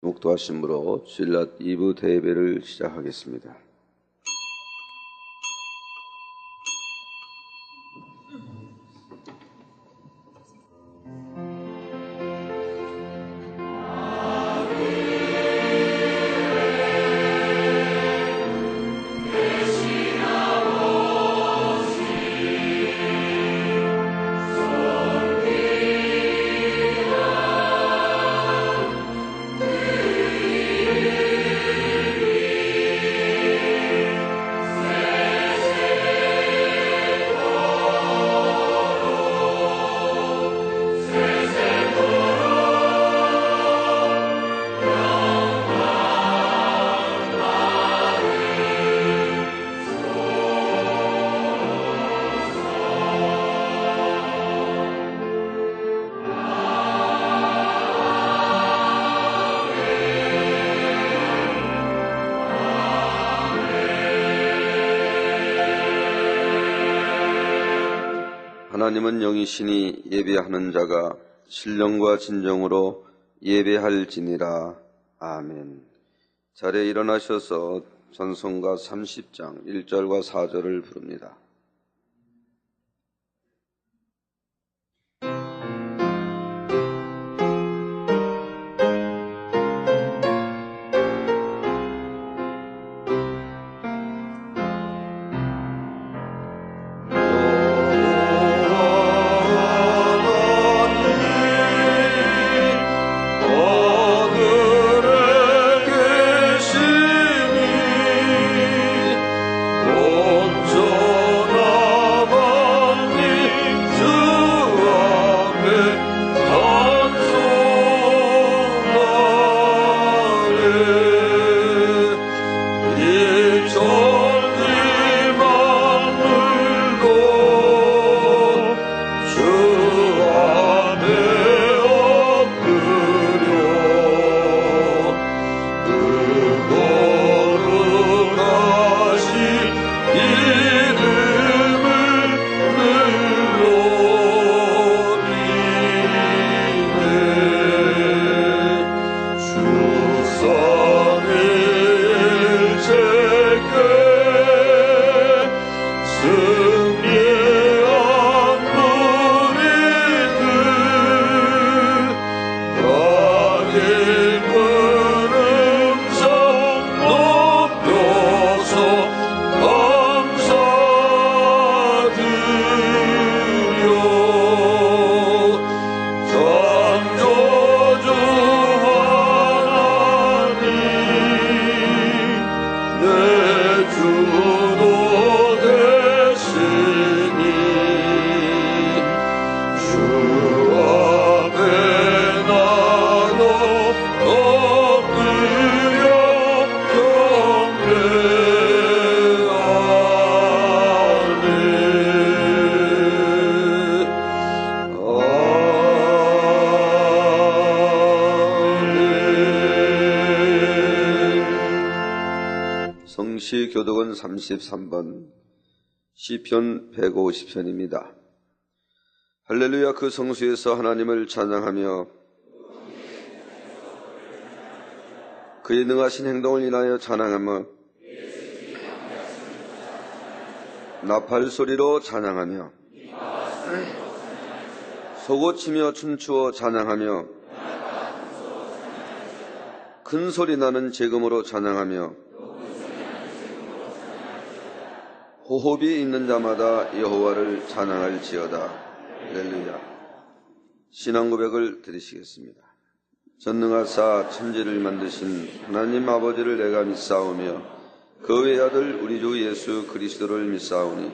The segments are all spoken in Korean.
목도하심으로 주일낮 2부 대예배를 시작하겠습니다. 하나님은 영이시니 예배하는 자가 신령과 진정으로 예배할지니라. 아멘. 자리에 일어나셔서 찬송가 30장 1절과 4절을 부릅니다. 교독은 33번 시편 150편입니다. 할렐루야. 그 성수에서 하나님을 찬양하며 그의 능하신 행동을 인하여 찬양하며 나팔 소리로 찬양하며 소고치며 춤추어 찬양하며 큰 소리 나는 재금으로 찬양하며 호흡이 있는 자마다 여호와를 찬양할지어다. 할렐루야. 신앙 고백을 드리시겠습니다. 전능하사 천지를 만드신 하나님 아버지를 내가 믿사오며 그 외아들 우리 주 예수 그리스도를 믿사오니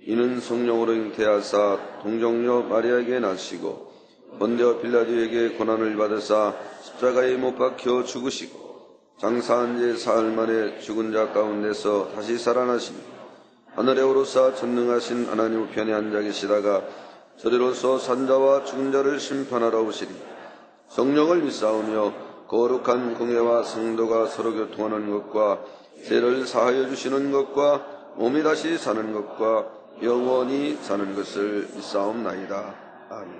이는 성령으로 잉태하사 동정녀 마리아에게 나시고 본디오 빌라도에게 고난을 받으사 십자가에 못 박혀 죽으시고 장사한 지 사흘 만에 죽은 자 가운데서 다시 살아나시니 하늘에 오르사 전능하신 하나님 우편에 앉아 계시다가 저리로서 산자와 죽은 자를 심판하러 오시리. 성령을 믿사오며 거룩한 공예와 성도가 서로 교통하는 것과 죄를 사하여 주시는 것과 몸이 다시 사는 것과 영원히 사는 것을 믿사옵나이다. 아멘.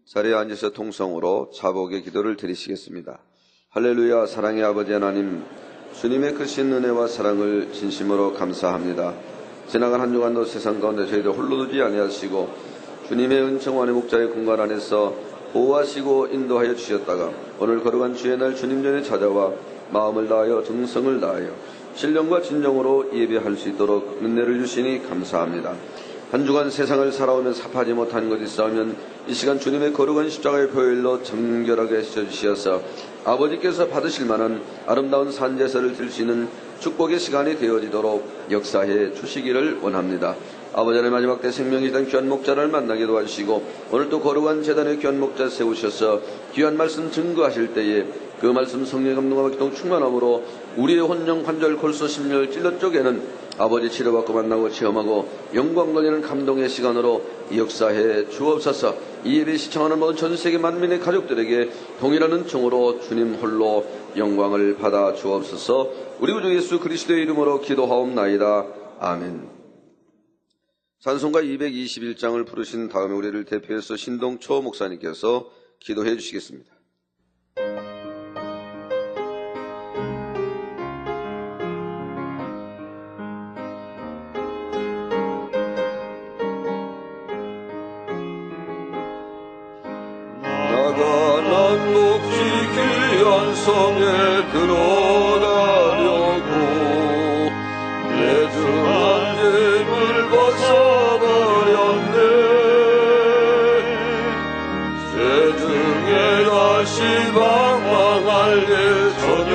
자리에 앉으셔 통성으로 자복의 기도를 드리시겠습니다. 할렐루야. 사랑의 아버지 하나님, 주님의 크신 은혜와 사랑을 진심으로 감사합니다. 지나간 한 주간도 세상 가운데 저희들 홀로 두지 아니하시고 주님의 은총 안의 목자의 공간 안에서 보호하시고 인도하여 주셨다가 오늘 거룩한 주의 날 주님 전에 찾아와 마음을 다하여 정성을 다하여 신령과 진정으로 예배할 수 있도록 은혜를 주시니 감사합니다. 한 주간 세상을 살아오며 삽하지 못한 것이 있으면 이 시간 주님의 거룩한 십자가의 보혈로 정결하게 씻어주시어서 아버지께서 받으실 만한 아름다운 산제사를 드릴 수 있는 축복의 시간이 되어지도록 역사해 주시기를 원합니다. 아버지 하나님, 마지막 때 생명이 된 귀한 목자를 만나게 도와주시고 오늘 또 거룩한 재단의 귀한 목자 세우셔서 귀한 말씀 증거하실 때에 그 말씀 성령의 감동과 기동 충만함으로 우리의 혼령 관절 골수 심혈 찔러 쪽에는 아버지 치료받고 만나고 체험하고 영광 돌리는 감동의 시간으로 역사해 주옵소서. 이 예배 시청하는 모든 전 세계 만민의 가족들에게 동일한 은총으로 주님 홀로 영광을 받아 주옵소서. 우리 구주 예수 그리스도의 이름으로 기도하옵나이다. 아멘. 찬송가 221장을 부르신 다음에 우리를 대표해서 신동초 목사님께서 기도해 주시겠습니다. 성에 들어가려고 내 중한 짐을 벗어버렸네. 세중에 다시 방황할 일 전혀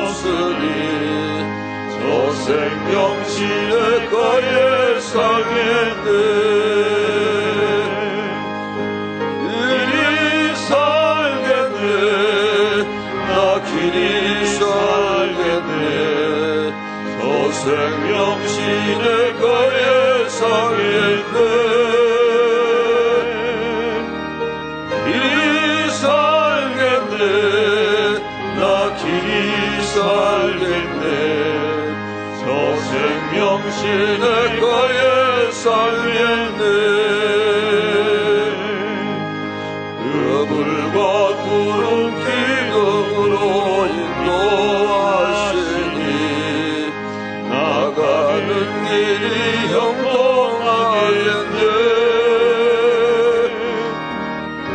없으니 저 생명신의 거에 살겠네. 생명신의 거에 살겠네. 길이 살겠네. 나 길이 살겠네. 저 생명신의 거에 살겠네. 그 불과 구름 기둥으로 인도하시니 나가는 길이 형통하겠네.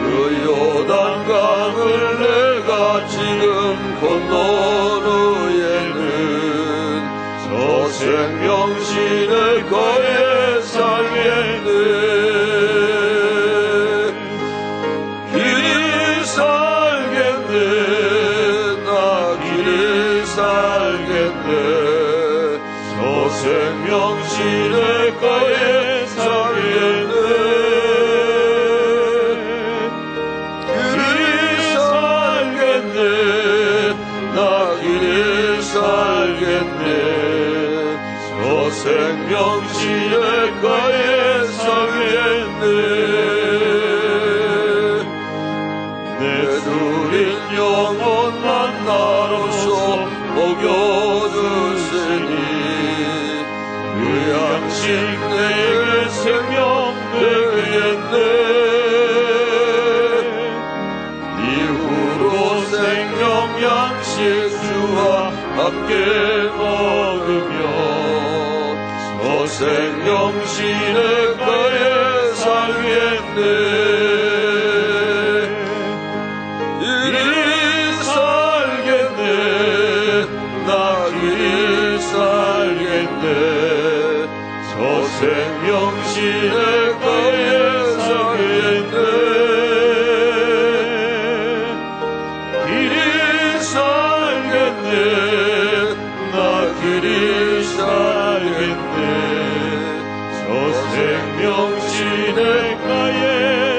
그 요단강을 내가 지금 건넌 후에는 저 생명신의 거에 살겠네. 길이 살겠네. 나 길이 살겠네. 생명신의 거에 살겠네. 길이 살겠네. 나 길이 살겠네. 저 생명신의 거에 살겠네. 내 주린 영원한 나로서 먹여주시니 그 양식 내게 생명 되겠네. 이후로 생명 양식 주와 함께 먹으며 저 생명신의 거에 살겠네. 길이 살겠네. 나 길이 살겠네. 저 생명신의 거에 살겠네. 길이 살겠네. 나 길이 살겠네. 저 생명신의 거에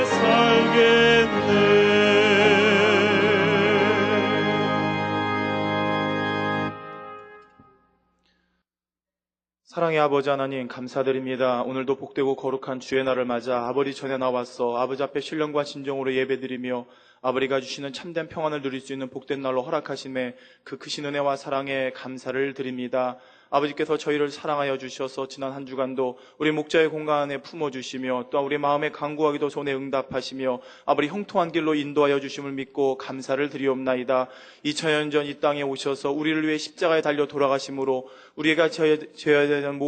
살겠네. 사랑의 아버지 하나님, 감사드립니다. 오늘도 복되고 거룩한 주의 날을 맞아 아버지 전에 나왔어 아버지 앞에 신령과 진정으로 예배드리며 아버지가 주시는 참된 평안을 누릴 수 있는 복된 날로 허락하심에 그 크신 은혜와 사랑에 감사를 드립니다. 아버지께서 저희를 사랑하여 주셔서 지난 한 주간도 우리 목자의 공간에 품어주시며 또 우리 마음의 간구하기도 손에 응답하시며 아버지 형통한 길로 인도하여 주심을 믿고 감사를 드리옵나이다. 2000년 전 이 땅에 오셔서 우리를 위해 십자가에 달려 돌아가심으로 우리가 죄어야 되는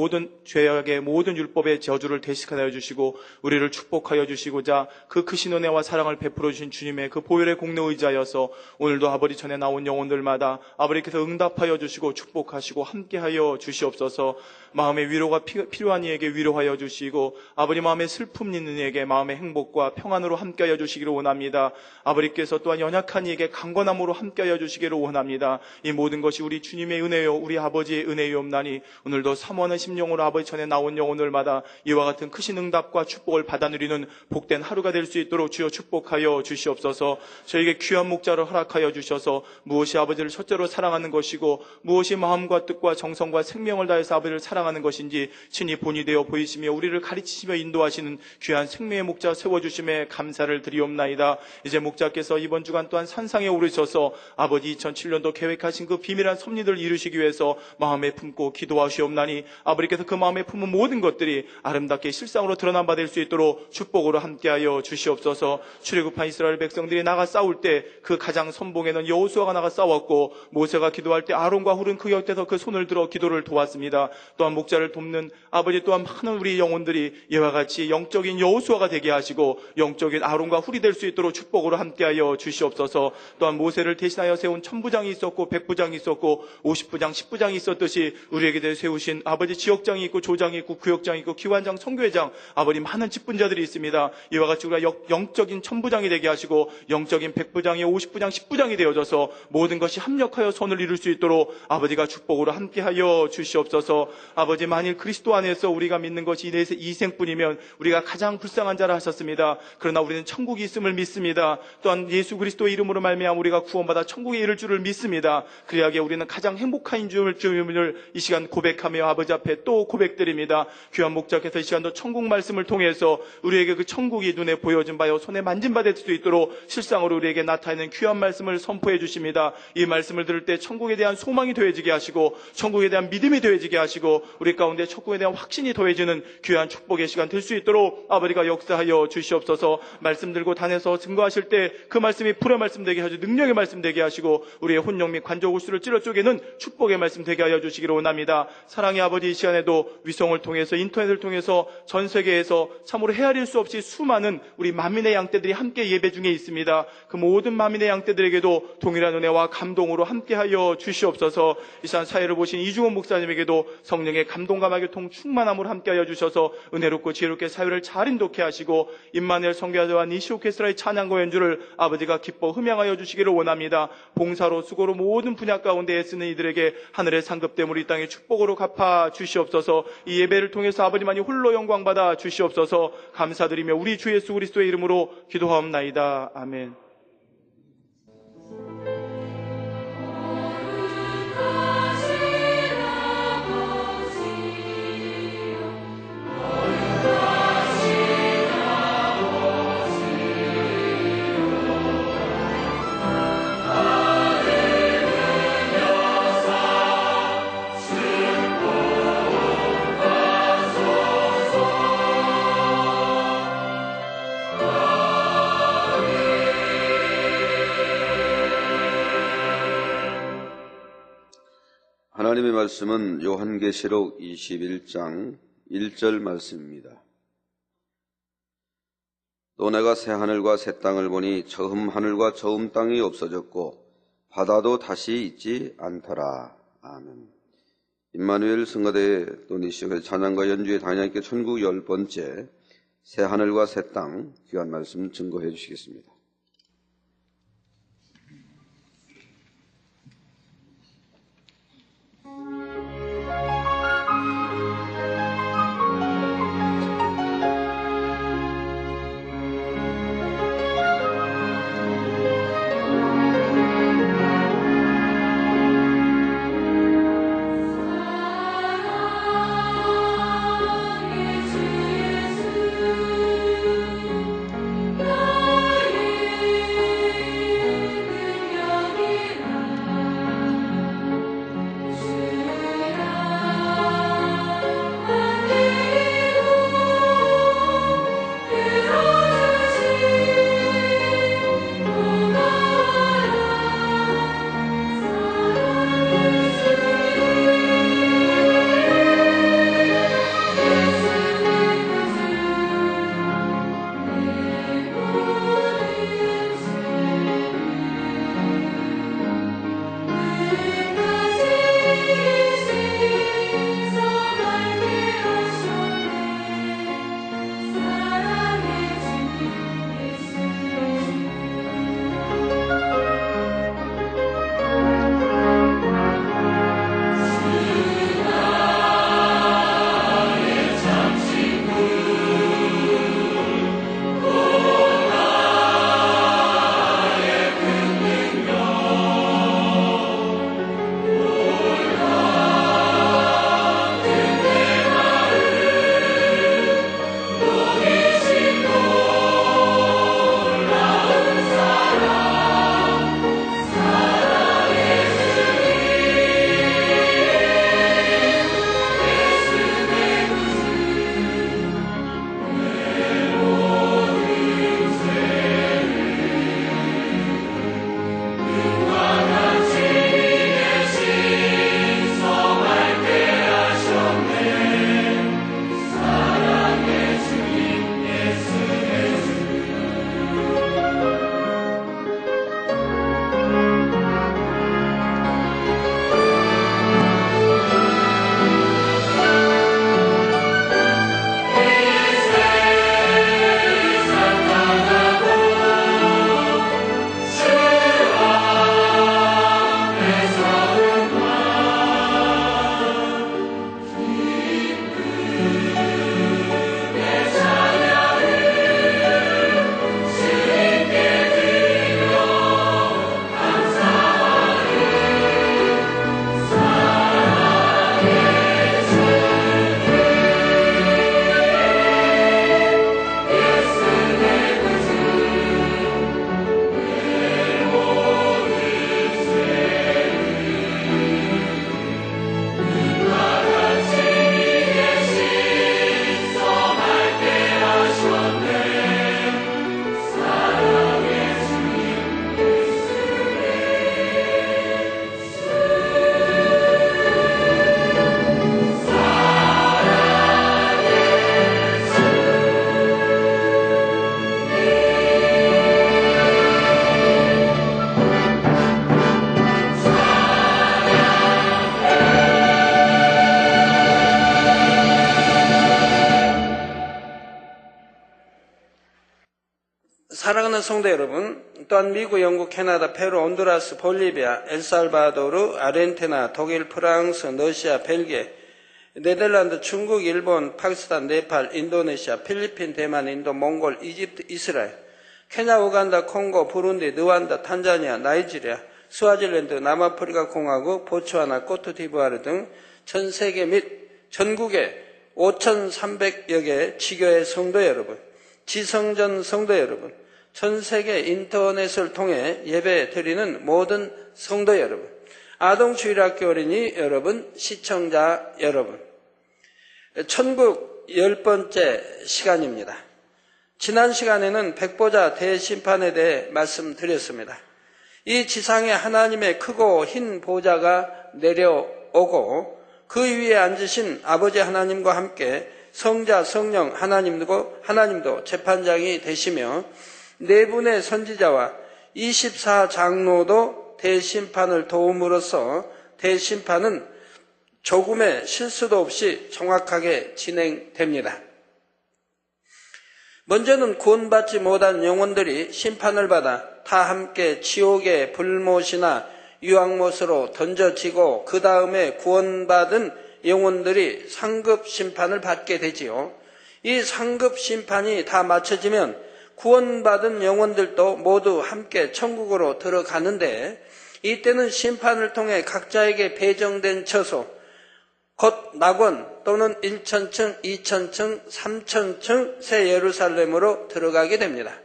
죄악의 모든 율법의 저주를 대식하여 주시고 우리를 축복하여 주시고자 그 크신 은혜와 사랑을 베풀어 주신 주님의 그 보혈의 공로 의지하여서 오늘도 아버지 전에 나온 영혼들마다 아버지께서 응답하여 주시고 축복하시고 함께하여 주시옵소서. 마음의 위로가 필요한 이에게 위로하여 주시고 아버지 마음에 슬픔 있는 이에게 마음의 행복과 평안으로 함께하여 주시기를 원합니다. 아버지께서 또한 연약한 이에게 강건함으로 함께하여 주시기를 원합니다. 이 모든 것이 우리 주님의 은혜요 우리 아버지의 은혜이옵나니 오늘도 사모하는 심령으로 아버지 전에 나온 영혼들마다 이와 같은 크신 응답과 축복을 받아 누리는 복된 하루가 될 수 있도록 주여 축복하여 주시옵소서. 저에게 귀한 목자를 허락하여 주셔서 무엇이 아버지를 첫째로 사랑하는 것이고 무엇이 마음과 뜻과 정성과 생명을 다해서 아버지를 사랑하는 것인지 친히 본이 되어 보이시며 우리를 가르치시며 인도하시는 귀한 생명의 목자 세워주심에 감사를 드리옵나이다. 이제 목자께서 이번 주간 또한 산상에 오르셔서 아버지 2007년도 계획하신 그 비밀한 섭리들을 이루시기 위해서 마음에 품고 기도하시옵나니 아버지께서 그 마음에 품은 모든 것들이 아름답게 실상으로 드러난 바 될 수 있도록 축복으로 함께하여 주시옵소서. 출애굽한 이스라엘 백성들이 나가 싸울 때 그 가장 선봉에는 여호수아가 나가 싸웠고 모세가 기도할 때 아론과 훌은 그 곁에서 그 손을 들어 기도를 도왔습니다. 또한 목자를 돕는 아버지 또한 많은 우리 영혼들이 이와 같이 영적인 여호수아가 되게 하시고 영적인 아론과 훌이 될 수 있도록 축복으로 함께하여 주시옵소서. 또한 모세를 대신하여 세운 천부장이 있었고 백부장이 있었고 50부장 10부장이 있었듯이 우리에게 세우신 아버지 지역장이 있고 조장이 있고 구역장이 있고 기관장 선교회장 아버지 많은 직분자들이 있습니다. 이와 같이 우리가 영적인 천부장이 되게 하시고 영적인 백부장이 50부장 10부장이 되어져서 모든 것이 합력하여 선을 이룰 수 있도록 아버지가 축복으로 함께하여 주시옵소서. 아버지 만일 그리스도 안에서 우리가 믿는 것이 이생뿐이면 우리가 가장 불쌍한 자라 하셨습니다. 그러나 우리는 천국이 있음을 믿습니다. 또한 예수 그리스도의 이름으로 말미암아 우리가 구원받아 천국에 이를 줄을 믿습니다. 그리하기에 우리는 가장 행복한 주님을 이 시간 고백하며 아버지 앞에 또 고백드립니다. 귀한 목자께서 이 시간도 천국 말씀을 통해서 우리에게 그 천국이 눈에 보여진 바요 손에 만진 바 될 수 있도록 실상으로 우리에게 나타내는 귀한 말씀을 선포해 주십니다. 이 말씀을 들을 때 천국에 대한 소망이 더해지게 하시고 천국에 대한 믿음이 더해지게 하시고 우리 가운데 천국에 대한 확신이 더해지는 귀한 축복의 시간 될 수 있도록 아버지가 역사하여 주시옵소서. 말씀 들고 단에서 증거하실 때 그 말씀이 불의 말씀 되게 하시고 능력의 말씀 되게 하시고 우리의 혼영 및 관적 울수를 찔러 쪼개는 축복의 말씀 되게 하여 주시기를 원합니다. 사랑의 아버지, 이 시간에도 위성을 통해서 인터넷을 통해서 전 세계에서 참으로 헤아릴 수 없이 수많은 우리 만민의 양떼들이 함께 예배 중에 있습니다. 그 모든 만민의 양떼들에게도 동일한 은혜와 감동으로 함께하여 주시옵소서. 이 시간 사회를 보신 이중원 목사님에게도 성령의 감동과 교통 충만함으로 함께하여 주셔서 은혜롭고 지혜롭게 사회를 잘 인도케 하시고 임마누엘 성교사와 니시 오케스트라의 찬양과 연주를 아버지가 기뻐 흠양하여 주시기를 원합니다. 봉사로 수고로 모든 분야 가운데 애쓰는 이들에게 하늘의 상급됨을 이 땅의 축복으로 갚아 주시옵소서. 이 예배를 통해서 아버지만이 홀로 영광받아 주시옵소서. 감사드리며 우리 주 예수 그리스도의 이름으로 기도하옵나이다. 아멘. 하나님의 말씀은 요한계시록 21장 1절 말씀입니다. 또 내가 새 하늘과 새 땅을 보니 처음 하늘과 처음 땅이 없어졌고 바다도 다시 있지 않더라. 아멘. 임마누엘 성가대의 또 니시오의 찬양과 연주의 당연하께 천국 10번째 새 하늘과 새 땅 귀한 말씀 증거해 주시겠습니다. 나의 사랑하는 성도 여러분, 또한 미국, 영국, 캐나다, 페루, 온두라스, 볼리비아, 엘살바도르, 아르헨티나, 독일, 프랑스, 러시아, 벨기에, 네덜란드, 중국, 일본, 파키스탄, 네팔, 인도네시아, 필리핀, 대만, 인도, 몽골, 이집트, 이스라엘, 케냐, 우간다, 콩고, 부룬디, 르완다, 탄자니아, 나이지리아, 스와질랜드, 남아프리카 공화국, 보츠와나, 코트디부아르 등 전 세계 및 전국의 5,300여 개 지교회 성도 여러분, 지성전 성도 여러분, 전 세계 인터넷을 통해 예배 드리는 모든 성도 여러분, 아동주일학교 어린이 여러분, 시청자 여러분, 천국 10번째 시간입니다. 지난 시간에는 백보자 대심판에 대해 말씀드렸습니다. 이 지상에 하나님의 크고 흰 보좌가 내려오고 그 위에 앉으신 아버지 하나님과 함께 성자, 성령, 하나님도 재판장이 되시며 네 분의 선지자와 24장로도 대심판을 도움으로써 대심판은 조금의 실수도 없이 정확하게 진행됩니다. 먼저는 구원받지 못한 영혼들이 심판을 받아 다 함께 지옥의 불못이나 유황못으로 던져지고 그 다음에 구원받은 영혼들이 상급 심판을 받게 되지요. 이 상급 심판이 다 마쳐지면 구원받은 영혼들도 모두 함께 천국으로 들어가는데 이때는 심판을 통해 각자에게 배정된 처소, 곧 낙원 또는 1,000층, 2,000층, 3,000층 새 예루살렘으로 들어가게 됩니다.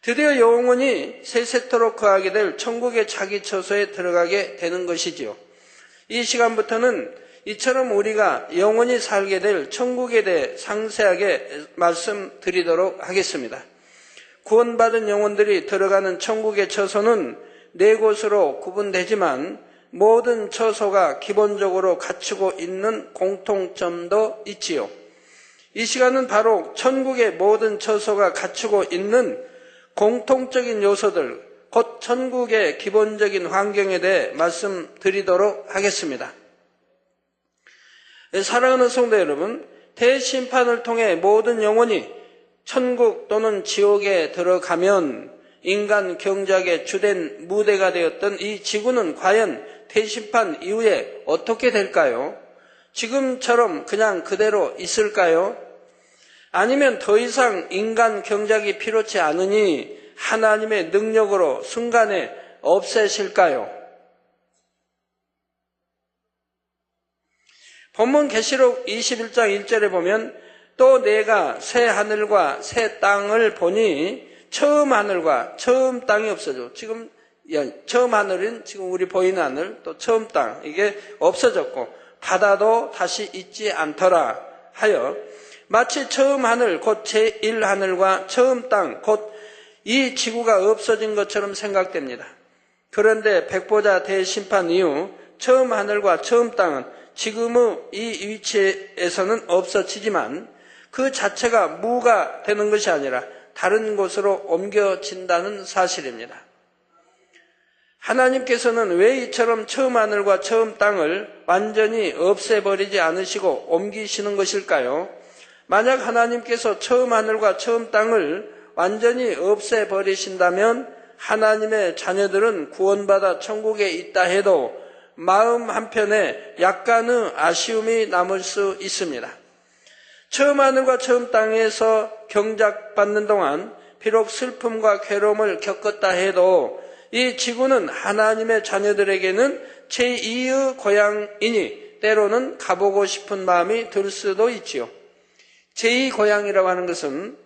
드디어 영혼이 세세토록 거하게 될 천국의 자기 처소에 들어가게 되는 것이지요. 이 시간부터는 이처럼 우리가 영원히 살게 될 천국에 대해 상세하게 말씀드리도록 하겠습니다. 구원받은 영혼들이 들어가는 천국의 처소는 네 곳으로 구분되지만 모든 처소가 기본적으로 갖추고 있는 공통점도 있지요. 이 시간은 바로 천국의 모든 처소가 갖추고 있는 공통적인 요소들, 곧 천국의 기본적인 환경에 대해 말씀드리도록 하겠습니다. 사랑하는 성도 여러분, 대심판을 통해 모든 영혼이 천국 또는 지옥에 들어가면 인간 경작의 주된 무대가 되었던 이 지구는 과연 대심판 이후에 어떻게 될까요? 지금처럼 그냥 그대로 있을까요? 아니면 더 이상 인간 경작이 필요치 않으니 하나님의 능력으로 순간에 없애실까요? 본문 계시록 21장 1절에 보면 또 내가 새 하늘과 새 땅을 보니 처음 하늘과 처음 땅이 없어져. 지금 처음 하늘은 지금 우리 보이는 하늘, 또 처음 땅 이게 없어졌고 바다도 다시 있지 않더라 하여 마치 처음 하늘 곧 제1하늘과 처음 땅 곧 이 지구가 없어진 것처럼 생각됩니다. 그런데 백보자 대심판 이후 처음 하늘과 처음 땅은 지금의 이 위치에서는 없어지지만 그 자체가 무가 되는 것이 아니라 다른 곳으로 옮겨진다는 사실입니다. 하나님께서는 왜 이처럼 처음 하늘과 처음 땅을 완전히 없애버리지 않으시고 옮기시는 것일까요? 만약 하나님께서 처음 하늘과 처음 땅을 완전히 없애버리신다면 하나님의 자녀들은 구원받아 천국에 있다 해도 마음 한편에 약간의 아쉬움이 남을 수 있습니다. 처음 하늘과 처음 땅에서 경작받는 동안 비록 슬픔과 괴로움을 겪었다 해도 이 지구는 하나님의 자녀들에게는 제2의 고향이니 때로는 가보고 싶은 마음이 들 수도 있지요. 제2 고향이라고 하는 것은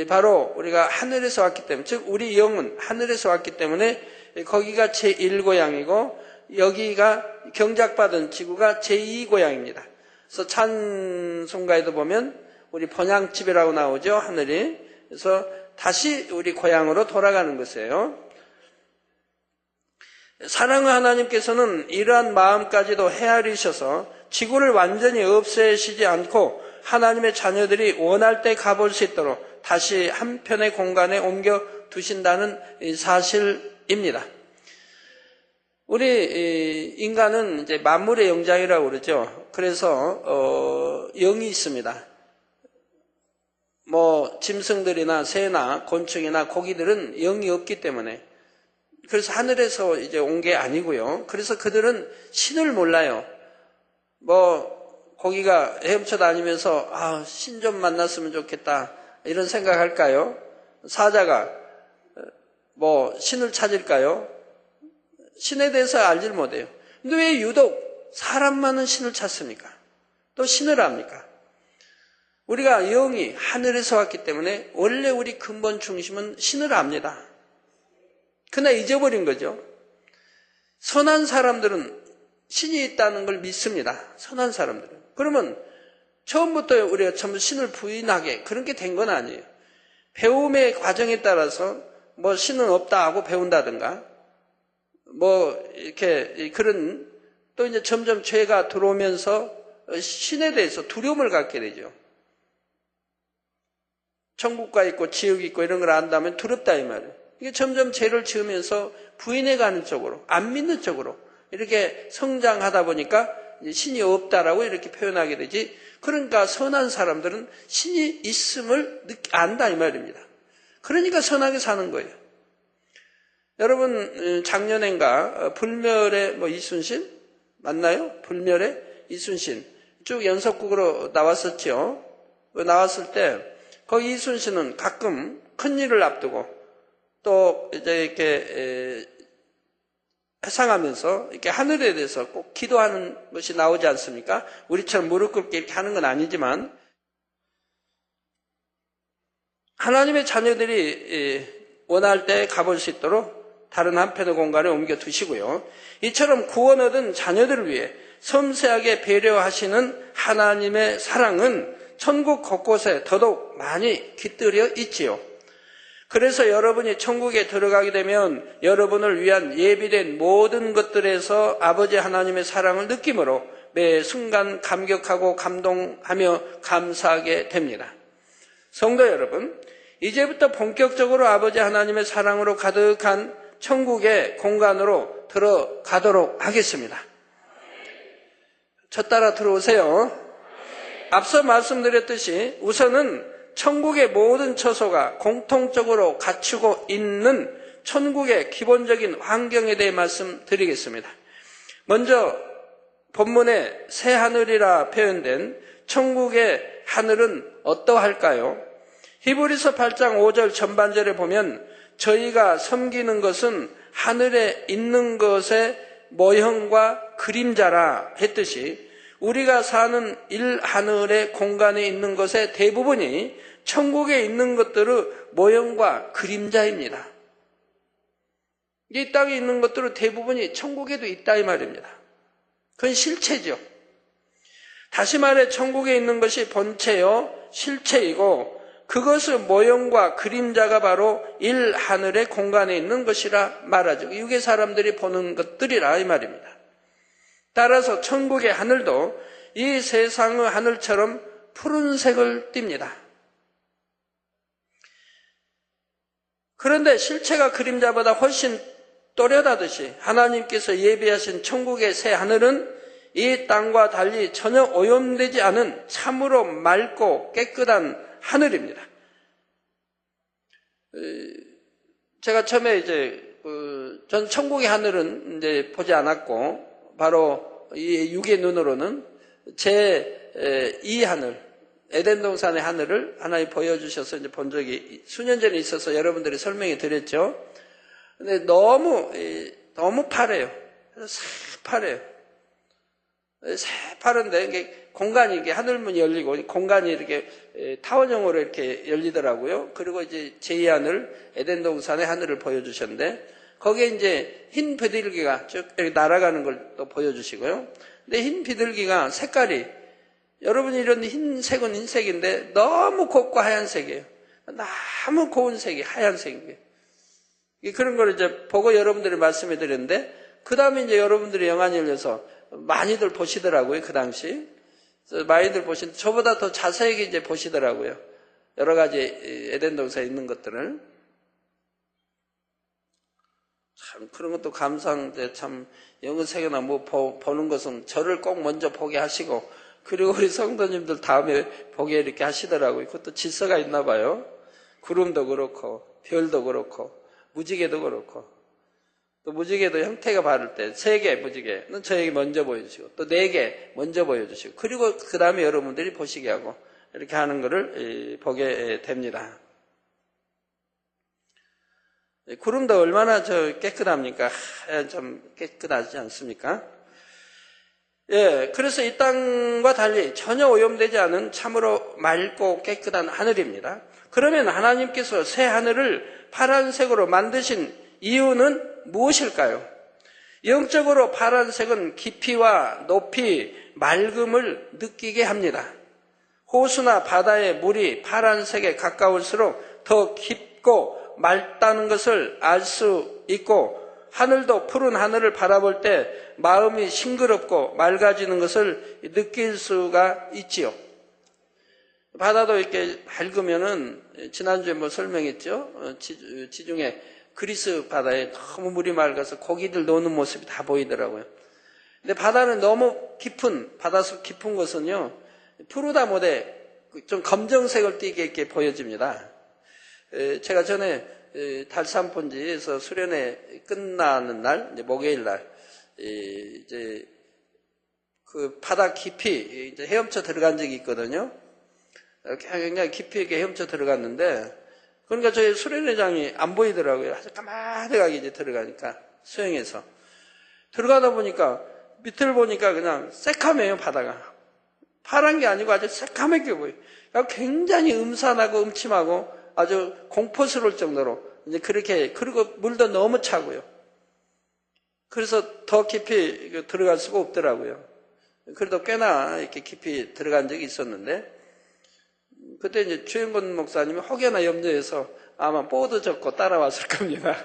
바로 우리가 하늘에서 왔기 때문에, 즉 우리 영은 하늘에서 왔기 때문에 거기가 제1 고향이고 여기가 경작받은 지구가 제2 고향입니다. 그래서 찬송가에도 보면 우리 번향집이라고 나오죠, 하늘이. 그래서 다시 우리 고향으로 돌아가는 것이에요. 사랑의 하나님께서는 이러한 마음까지도 헤아리셔서 지구를 완전히 없애시지 않고 하나님의 자녀들이 원할 때 가볼 수 있도록 다시 한편의 공간에 옮겨 두신다는 사실입니다. 우리 인간은 이제 만물의 영장이라고 그러죠. 그래서 영이 있습니다. 뭐 짐승들이나 새나 곤충이나 고기들은 영이 없기 때문에, 그래서 하늘에서 이제 온 게 아니고요. 그래서 그들은 신을 몰라요. 뭐 고기가 헤엄쳐 다니면서 신 좀 만났으면 좋겠다 이런 생각할까요? 사자가 뭐 신을 찾을까요? 신에 대해서 알질 못해요. 근데 왜 유독 사람만은 신을 찾습니까? 또 신을 압니까? 우리가 영이 하늘에서 왔기 때문에 원래 우리 근본 중심은 신을 압니다. 그러나 잊어버린 거죠. 선한 사람들은 신이 있다는 걸 믿습니다. 선한 사람들은. 그러면 처음부터 우리가 전부 신을 부인하게 그런 게 된 건 아니에요. 배움의 과정에 따라서 뭐 신은 없다 하고 배운다든가 뭐 이렇게 그런, 또 이제 점점 죄가 들어오면서 신에 대해서 두려움을 갖게 되죠. 천국가 있고 지옥이 있고 이런 걸 안다면 두렵다 이 말이에요. 이게 점점 죄를 지으면서 부인해가는 쪽으로, 안 믿는 쪽으로 이렇게 성장하다 보니까 신이 없다라고 이렇게 표현하게 되지. 그러니까 선한 사람들은 신이 있음을 안다 이 말입니다. 그러니까 선하게 사는 거예요. 여러분 작년엔가 불멸의 뭐 이순신 맞나요? 불멸의 이순신 쭉 연속극으로 나왔었죠. 나왔을 때 거기 이순신은 가끔 큰 일을 앞두고 또 이제 이렇게 회상하면서 이렇게 하늘에 대해서 꼭 기도하는 것이 나오지 않습니까? 우리처럼 무릎 꿇게 이렇게 하는 건 아니지만 하나님의 자녀들이 원할 때 가볼 수 있도록 다른 한편의 공간에 옮겨 두시고요. 이처럼 구원 얻은 자녀들을 위해 섬세하게 배려하시는 하나님의 사랑은 천국 곳곳에 더더욱 많이 깃들여 있지요. 그래서 여러분이 천국에 들어가게 되면 여러분을 위한 예비된 모든 것들에서 아버지 하나님의 사랑을 느낌으로 매 순간 감격하고 감동하며 감사하게 됩니다. 성도 여러분, 이제부터 본격적으로 아버지 하나님의 사랑으로 가득한 천국의 공간으로 들어가도록 하겠습니다. 저 따라 들어오세요. 앞서 말씀드렸듯이 우선은 천국의 모든 처소가 공통적으로 갖추고 있는 천국의 기본적인 환경에 대해 말씀드리겠습니다. 먼저 본문에 새 하늘이라 표현된 천국의 하늘은 어떠할까요? 히브리서 8장 5절 전반절에 보면 저희가 섬기는 것은 하늘에 있는 것의 모형과 그림자라 했듯이 우리가 사는 일하늘의 공간에 있는 것의 대부분이 천국에 있는 것들의 모형과 그림자입니다. 이 땅에 있는 것들의 대부분이 천국에도 있다 이 말입니다. 그건 실체죠. 다시 말해 천국에 있는 것이 본체요 실체이고 그것의 모형과 그림자가 바로 일하늘의 공간에 있는 것이라 말하죠. 육의 사람들이 보는 것들이라 이 말입니다. 따라서 천국의 하늘도 이 세상의 하늘처럼 푸른색을 띱니다. 그런데 실체가 그림자보다 훨씬 또렷하듯이 하나님께서 예비하신 천국의 새 하늘은 이 땅과 달리 전혀 오염되지 않은 참으로 맑고 깨끗한 하늘입니다. 제가 처음에 전 천국의 하늘은 이제 보지 않았고 바로 이 육의 눈으로는 제 이 하늘, 에덴 동산의 하늘을 하나님 보여주셔서 이제 본 적이 수년 전에 있어서 여러분들이 설명해 드렸죠. 근데 너무 파래요. 새파래요. 새파른데 이게 공간이 이게 하늘문이 열리고 공간이 이렇게 타원형으로 이렇게 열리더라고요. 그리고 이제 제2 하늘, 에덴 동산의 하늘을 보여주셨는데 거기에 이제 흰 비둘기가 쭉 이렇게 날아가는 걸 또 보여주시고요. 근데 흰 비둘기가 색깔이 여러분이 이런 흰색은 흰색인데 너무 곱고 하얀색이에요. 너무 고운 색이 하얀색이에요. 그런 걸 이제 보고 여러분들이 말씀해 드렸는데 그 다음에 이제 여러분들이 영안이 열려서 많이들 보시더라고요. 그 당시. 많이들 저보다 더 자세하게 이제 보시더라고요. 여러 가지 에덴 동산에 있는 것들을. 참, 그런 것도 감사한데 참, 영어 세계나 뭐 보는 것은 저를 꼭 먼저 보게 하시고 그리고 우리 성도님들 다음에 보게 이렇게 하시더라고요. 그것도 질서가 있나 봐요. 구름도 그렇고, 별도 그렇고, 무지개도 그렇고. 또 무지개도 형태가 바를 때 3개 무지개는 저에게 먼저 보여주시고 또 4개 먼저 보여주시고 그리고 그 다음에 여러분들이 보시게 하고 이렇게 하는 것을 보게 됩니다. 구름도 얼마나 깨끗합니까? 좀 깨끗하지 않습니까? 예, 그래서 이 땅과 달리 전혀 오염되지 않은 참으로 맑고 깨끗한 하늘입니다. 그러면 하나님께서 새 하늘을 파란색으로 만드신 이유는 무엇일까요? 영적으로 파란색은 깊이와 높이, 맑음을 느끼게 합니다. 호수나 바다의 물이 파란색에 가까울수록 더 깊고 맑다는 것을 알 수 있고 하늘도 푸른 하늘을 바라볼 때 마음이 싱그럽고 맑아지는 것을 느낄 수가 있지요. 바다도 이렇게 밝으면은 지난주에 설명했죠. 지중해 그리스 바다에 너무 물이 맑아서 고기들 노는 모습이 다 보이더라고요. 근데 바다는 너무 깊은, 바닷속 깊은 것은요, 푸르다 못해 좀 검정색을 띠게 이렇게 보여집니다. 제가 전에 달산본지에서 수련회 끝나는 날, 이제 목요일 날, 이제 그 바다 깊이 이제 헤엄쳐 들어간 적이 있거든요. 굉장히 깊이 이렇게 헤엄쳐 들어갔는데, 그러니까 저희 수련회장이 안 보이더라고요. 아주 까마득하게 이제 들어가니까, 수영해서. 들어가다 보니까, 밑을 보니까 그냥 새카매요, 바다가. 파란 게 아니고 아주 새카맣게 보여요. 그러니까 굉장히 음산하고 음침하고 아주 공포스러울 정도로, 이제 그렇게, 그리고 물도 너무 차고요. 그래서 더 깊이 들어갈 수가 없더라고요. 그래도 꽤나 이렇게 깊이 들어간 적이 있었는데, 그때 이제 주영권 목사님이 혹여나 염려해서 아마 보드 접고 따라왔을 겁니다.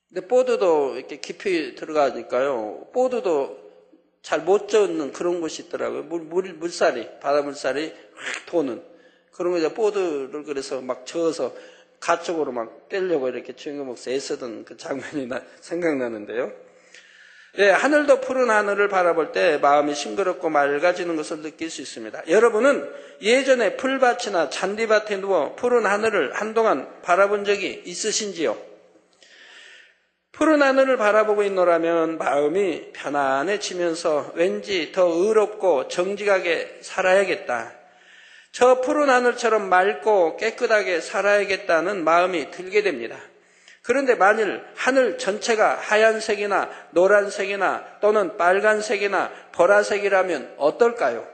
근데 보드도 이렇게 깊이 들어가니까요, 보드도 잘 못 젓는 그런 곳이 있더라고요. 물살이, 바다 물살이 확 도는. 그런 거 이제 보드를 그래서 막 저어서 가쪽으로 막 떼려고 이렇게 주영권 목사 애쓰던 그 장면이 생각나는데요. 예, 하늘도 푸른 하늘을 바라볼 때 마음이 싱그럽고 맑아지는 것을 느낄 수 있습니다. 여러분은 예전에 풀밭이나 잔디밭에 누워 푸른 하늘을 한동안 바라본 적이 있으신지요? 푸른 하늘을 바라보고 있노라면 마음이 편안해지면서 왠지 더 의롭고 정직하게 살아야겠다. 저 푸른 하늘처럼 맑고 깨끗하게 살아야겠다는 마음이 들게 됩니다. 그런데 만일 하늘 전체가 하얀색이나 노란색이나 또는 빨간색이나 보라색이라면 어떨까요?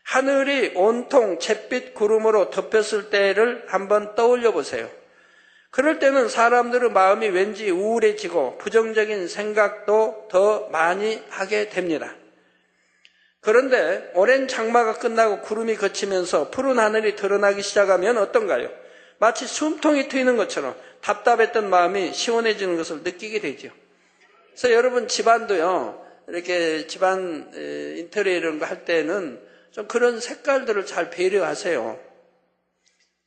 하늘이 온통 잿빛 구름으로 덮였을 때를 한번 떠올려 보세요. 그럴 때는 사람들의 마음이 왠지 우울해지고 부정적인 생각도 더 많이 하게 됩니다. 그런데 오랜 장마가 끝나고 구름이 걷히면서 푸른 하늘이 드러나기 시작하면 어떤가요? 마치 숨통이 트이는 것처럼 답답했던 마음이 시원해지는 것을 느끼게 되죠. 그래서 여러분 집안도요, 이렇게 집안 인테리어 이런 거 할 때는 좀 그런 색깔들을 잘 배려하세요.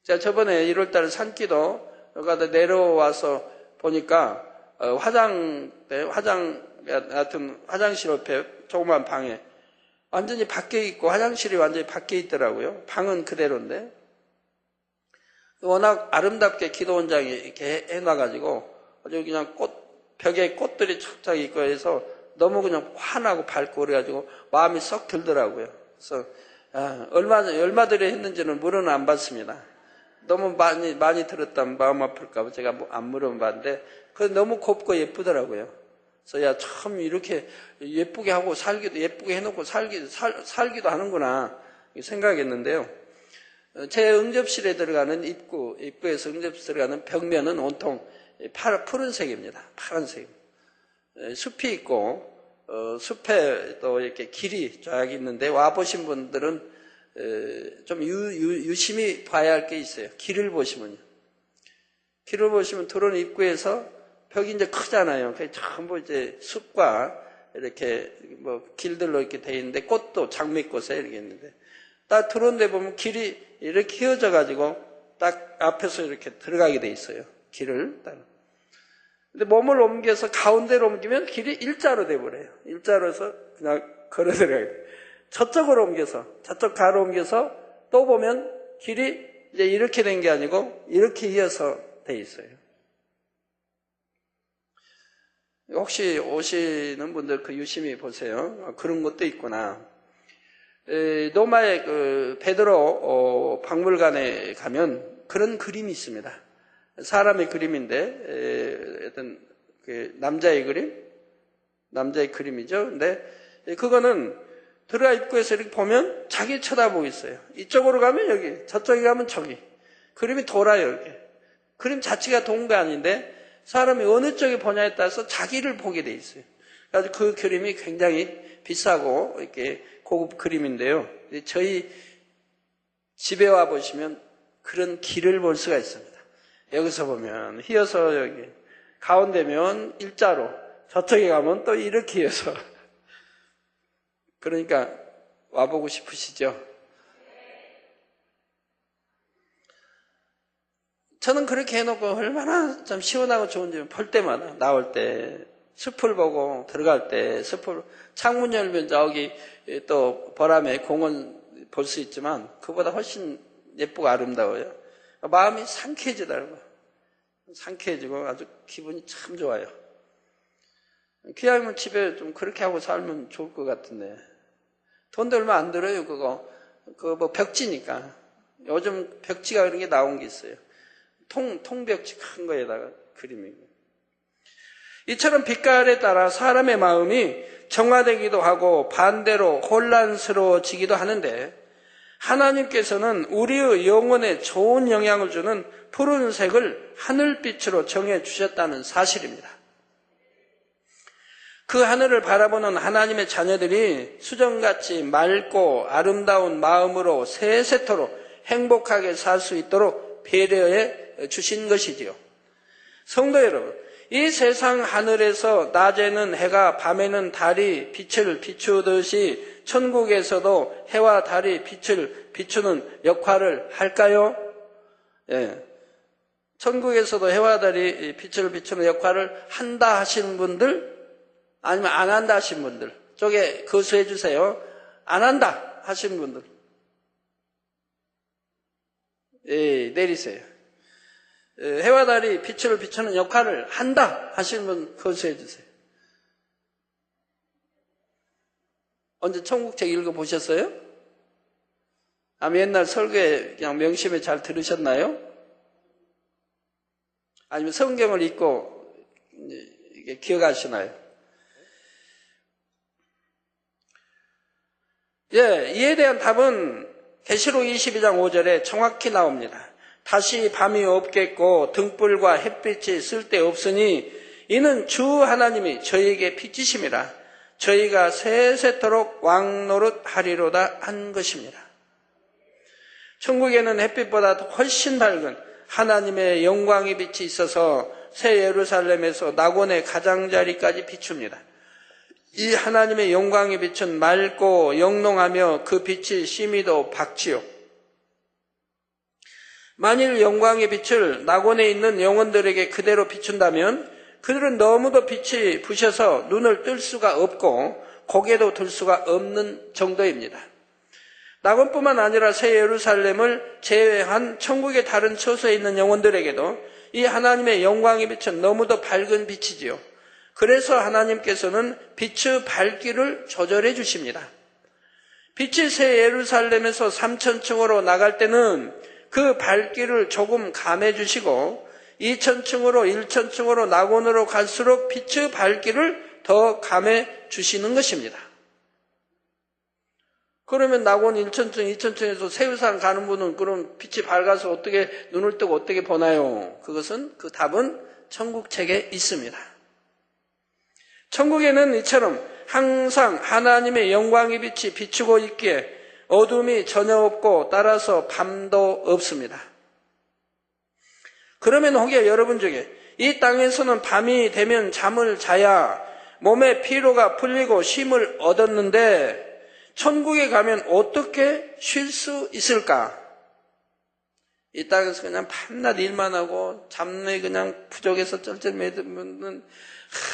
제가 저번에 1월달에 산기도 가다 내려와서 보니까 화장실 옆에 조그만 방에 완전히 밖에 있고 화장실이 완전히 밖에 있더라고요. 방은 그대로인데. 워낙 아름답게 기도원장이 이렇게 해놔가지고 아주 그냥 벽에 꽃들이 착착 있고 해서 너무 그냥 환하고 밝고 그래가지고 마음이 썩 들더라고요. 그래서 얼마 들여 했는지는 물어는 안 받습니다. 너무 많이 들었다면 마음 아플까봐 제가 안 물어봤는데 그래서 너무 곱고 예쁘더라고요. 그래서 참 이렇게 예쁘게 하고 살기도 예쁘게 해놓고 살기도 하는구나 생각했는데요. 제 응접실에 들어가는 입구에서 응접실 들어가는 벽면은 온통 푸른색입니다. 파란색. 숲이 있고 숲에 또 이렇게 길이 쫙 있는데 와보신 분들은 좀 유심히 봐야 할 게 있어요. 길을 보시면 들어오는 입구에서 벽이 이제 크잖아요. 전부 이제 숲과 이렇게 길들로 이렇게 돼 있는데 꽃도 장미꽃에 이렇게 있는데 딱 들어온 데 보면 길이 이렇게 휘어져 가지고 딱 앞에서 이렇게 들어가게 돼 있어요. 길을 따라. 근데 몸을 옮겨서 가운데로 옮기면 길이 일자로 돼버려요. 일자로서 그냥 걸어 들어가야 돼요. 저쪽으로 옮겨서, 저쪽 가로 옮겨서 또 보면 길이 이제 이렇게 된 게 아니고 이렇게 이어서 돼 있어요. 혹시 오시는 분들 그 유심히 보세요. 그런 것도 있구나. 로마의 그 베드로 박물관에 가면 그런 그림이 있습니다. 사람의 그림인데 어떤 그 남자의 그림이죠. 근데 그거는 들어가 입구에서 이렇게 보면 자기 쳐다보고 있어요. 이쪽으로 가면 여기, 저쪽에 가면 저기. 그림이 돌아요, 이렇게. 그림 자체가 도는 거 아닌데 사람이 어느 쪽에 보냐에 따라서 자기를 보게 돼 있어요. 그래서 그 그림이 굉장히 비싸고 이렇게 고급 그림인데요. 저희 집에 와 보시면 그런 길을 볼 수가 있습니다. 여기서 보면 휘어서 여기 가운데면 일자로, 저쪽에 가면 또 이렇게 이어서. 그러니까 와보고 싶으시죠? 저는 그렇게 해놓고 얼마나 좀 시원하고 좋은지 볼 때마다, 나올 때 숲을 보고 들어갈 때 숲을 창문 열면 저기 또 보람에 공원 볼 수 있지만 그보다 훨씬 예쁘고 아름다워요. 마음이 상쾌해지더라고요. 상쾌해지고 아주 기분이 참 좋아요. 귀하면 집에 좀 그렇게 하고 살면 좋을 것 같은데 돈도 얼마 안 들어요. 그거 뭐 벽지니까. 요즘 벽지가 그런 게 나온 게 있어요. 통벽지 큰 거에다가 그림이고. 이처럼 빛깔에 따라 사람의 마음이 정화되기도 하고 반대로 혼란스러워지기도 하는데 하나님께서는 우리의 영혼에 좋은 영향을 주는 푸른색을 하늘빛으로 정해 주셨다는 사실입니다. 그 하늘을 바라보는 하나님의 자녀들이 수정같이 맑고 아름다운 마음으로 세세토록 행복하게 살 수 있도록 배려해 주신 것이지요. 성도 여러분, 이 세상 하늘에서 낮에는 해가 밤에는 달이 빛을 비추듯이 천국에서도 해와 달이 빛을 비추는 역할을 할까요? 예. 천국에서도 해와 달이 빛을 비추는 역할을 한다 하시는 분들, 아니면 안 한다 하시는 분들 쪽에 거수해 주세요. 안 한다 하시는 분들, 예, 내리세요. 해와 달이 빛을 비추는 역할을 한다 하시는 분 거수해 주세요. 언제 천국책 읽어보셨어요? 아니면 옛날 설교에 그냥 명심에 잘 들으셨나요? 아니면 성경을 읽고 이게 기억하시나요? 예, 이에 대한 답은 계시록 22장 5절에 정확히 나옵니다. 다시 밤이 없겠고 등불과 햇빛이 쓸데없으니 이는 주 하나님이 저희에게 빛이심이라 저희가 세세토록 왕노릇하리로다 한 것입니다. 천국에는 햇빛보다 훨씬 밝은 하나님의 영광의 빛이 있어서 새 예루살렘에서 낙원의 가장자리까지 비춥니다. 이 하나님의 영광의 빛은 맑고 영롱하며 그 빛이 심히도 밝지요. 만일 영광의 빛을 낙원에 있는 영혼들에게 그대로 비춘다면 그들은 너무도 빛이 부셔서 눈을 뜰 수가 없고 고개도 들 수가 없는 정도입니다. 낙원뿐만 아니라 새 예루살렘을 제외한 천국의 다른 처소에 있는 영혼들에게도 이 하나님의 영광의 빛은 너무도 밝은 빛이지요. 그래서 하나님께서는 빛의 밝기를 조절해 주십니다. 빛이 새 예루살렘에서 3,000층으로 나갈 때는 그 밝기를 조금 감해 주시고 2,000층으로 1,000층으로 낙원으로 갈수록 빛의 밝기를 더 감해 주시는 것입니다. 그러면 낙원 1,000층, 2,000층에서 세우산 가는 분은 그럼 빛이 밝아서 어떻게 눈을 뜨고 어떻게 보나요? 그것은 그 답은 천국책에 있습니다. 천국에는 이처럼 항상 하나님의 영광의 빛이 비추고 있기에 어둠이 전혀 없고 따라서 밤도 없습니다. 그러면 혹여 여러분 중에 이 땅에서는 밤이 되면 잠을 자야 몸의 피로가 풀리고 쉼을 얻었는데 천국에 가면 어떻게 쉴 수 있을까? 이 땅에서 그냥 밤낮 일만 하고 잠내 그냥 부족해서 쩔쩔매는 분은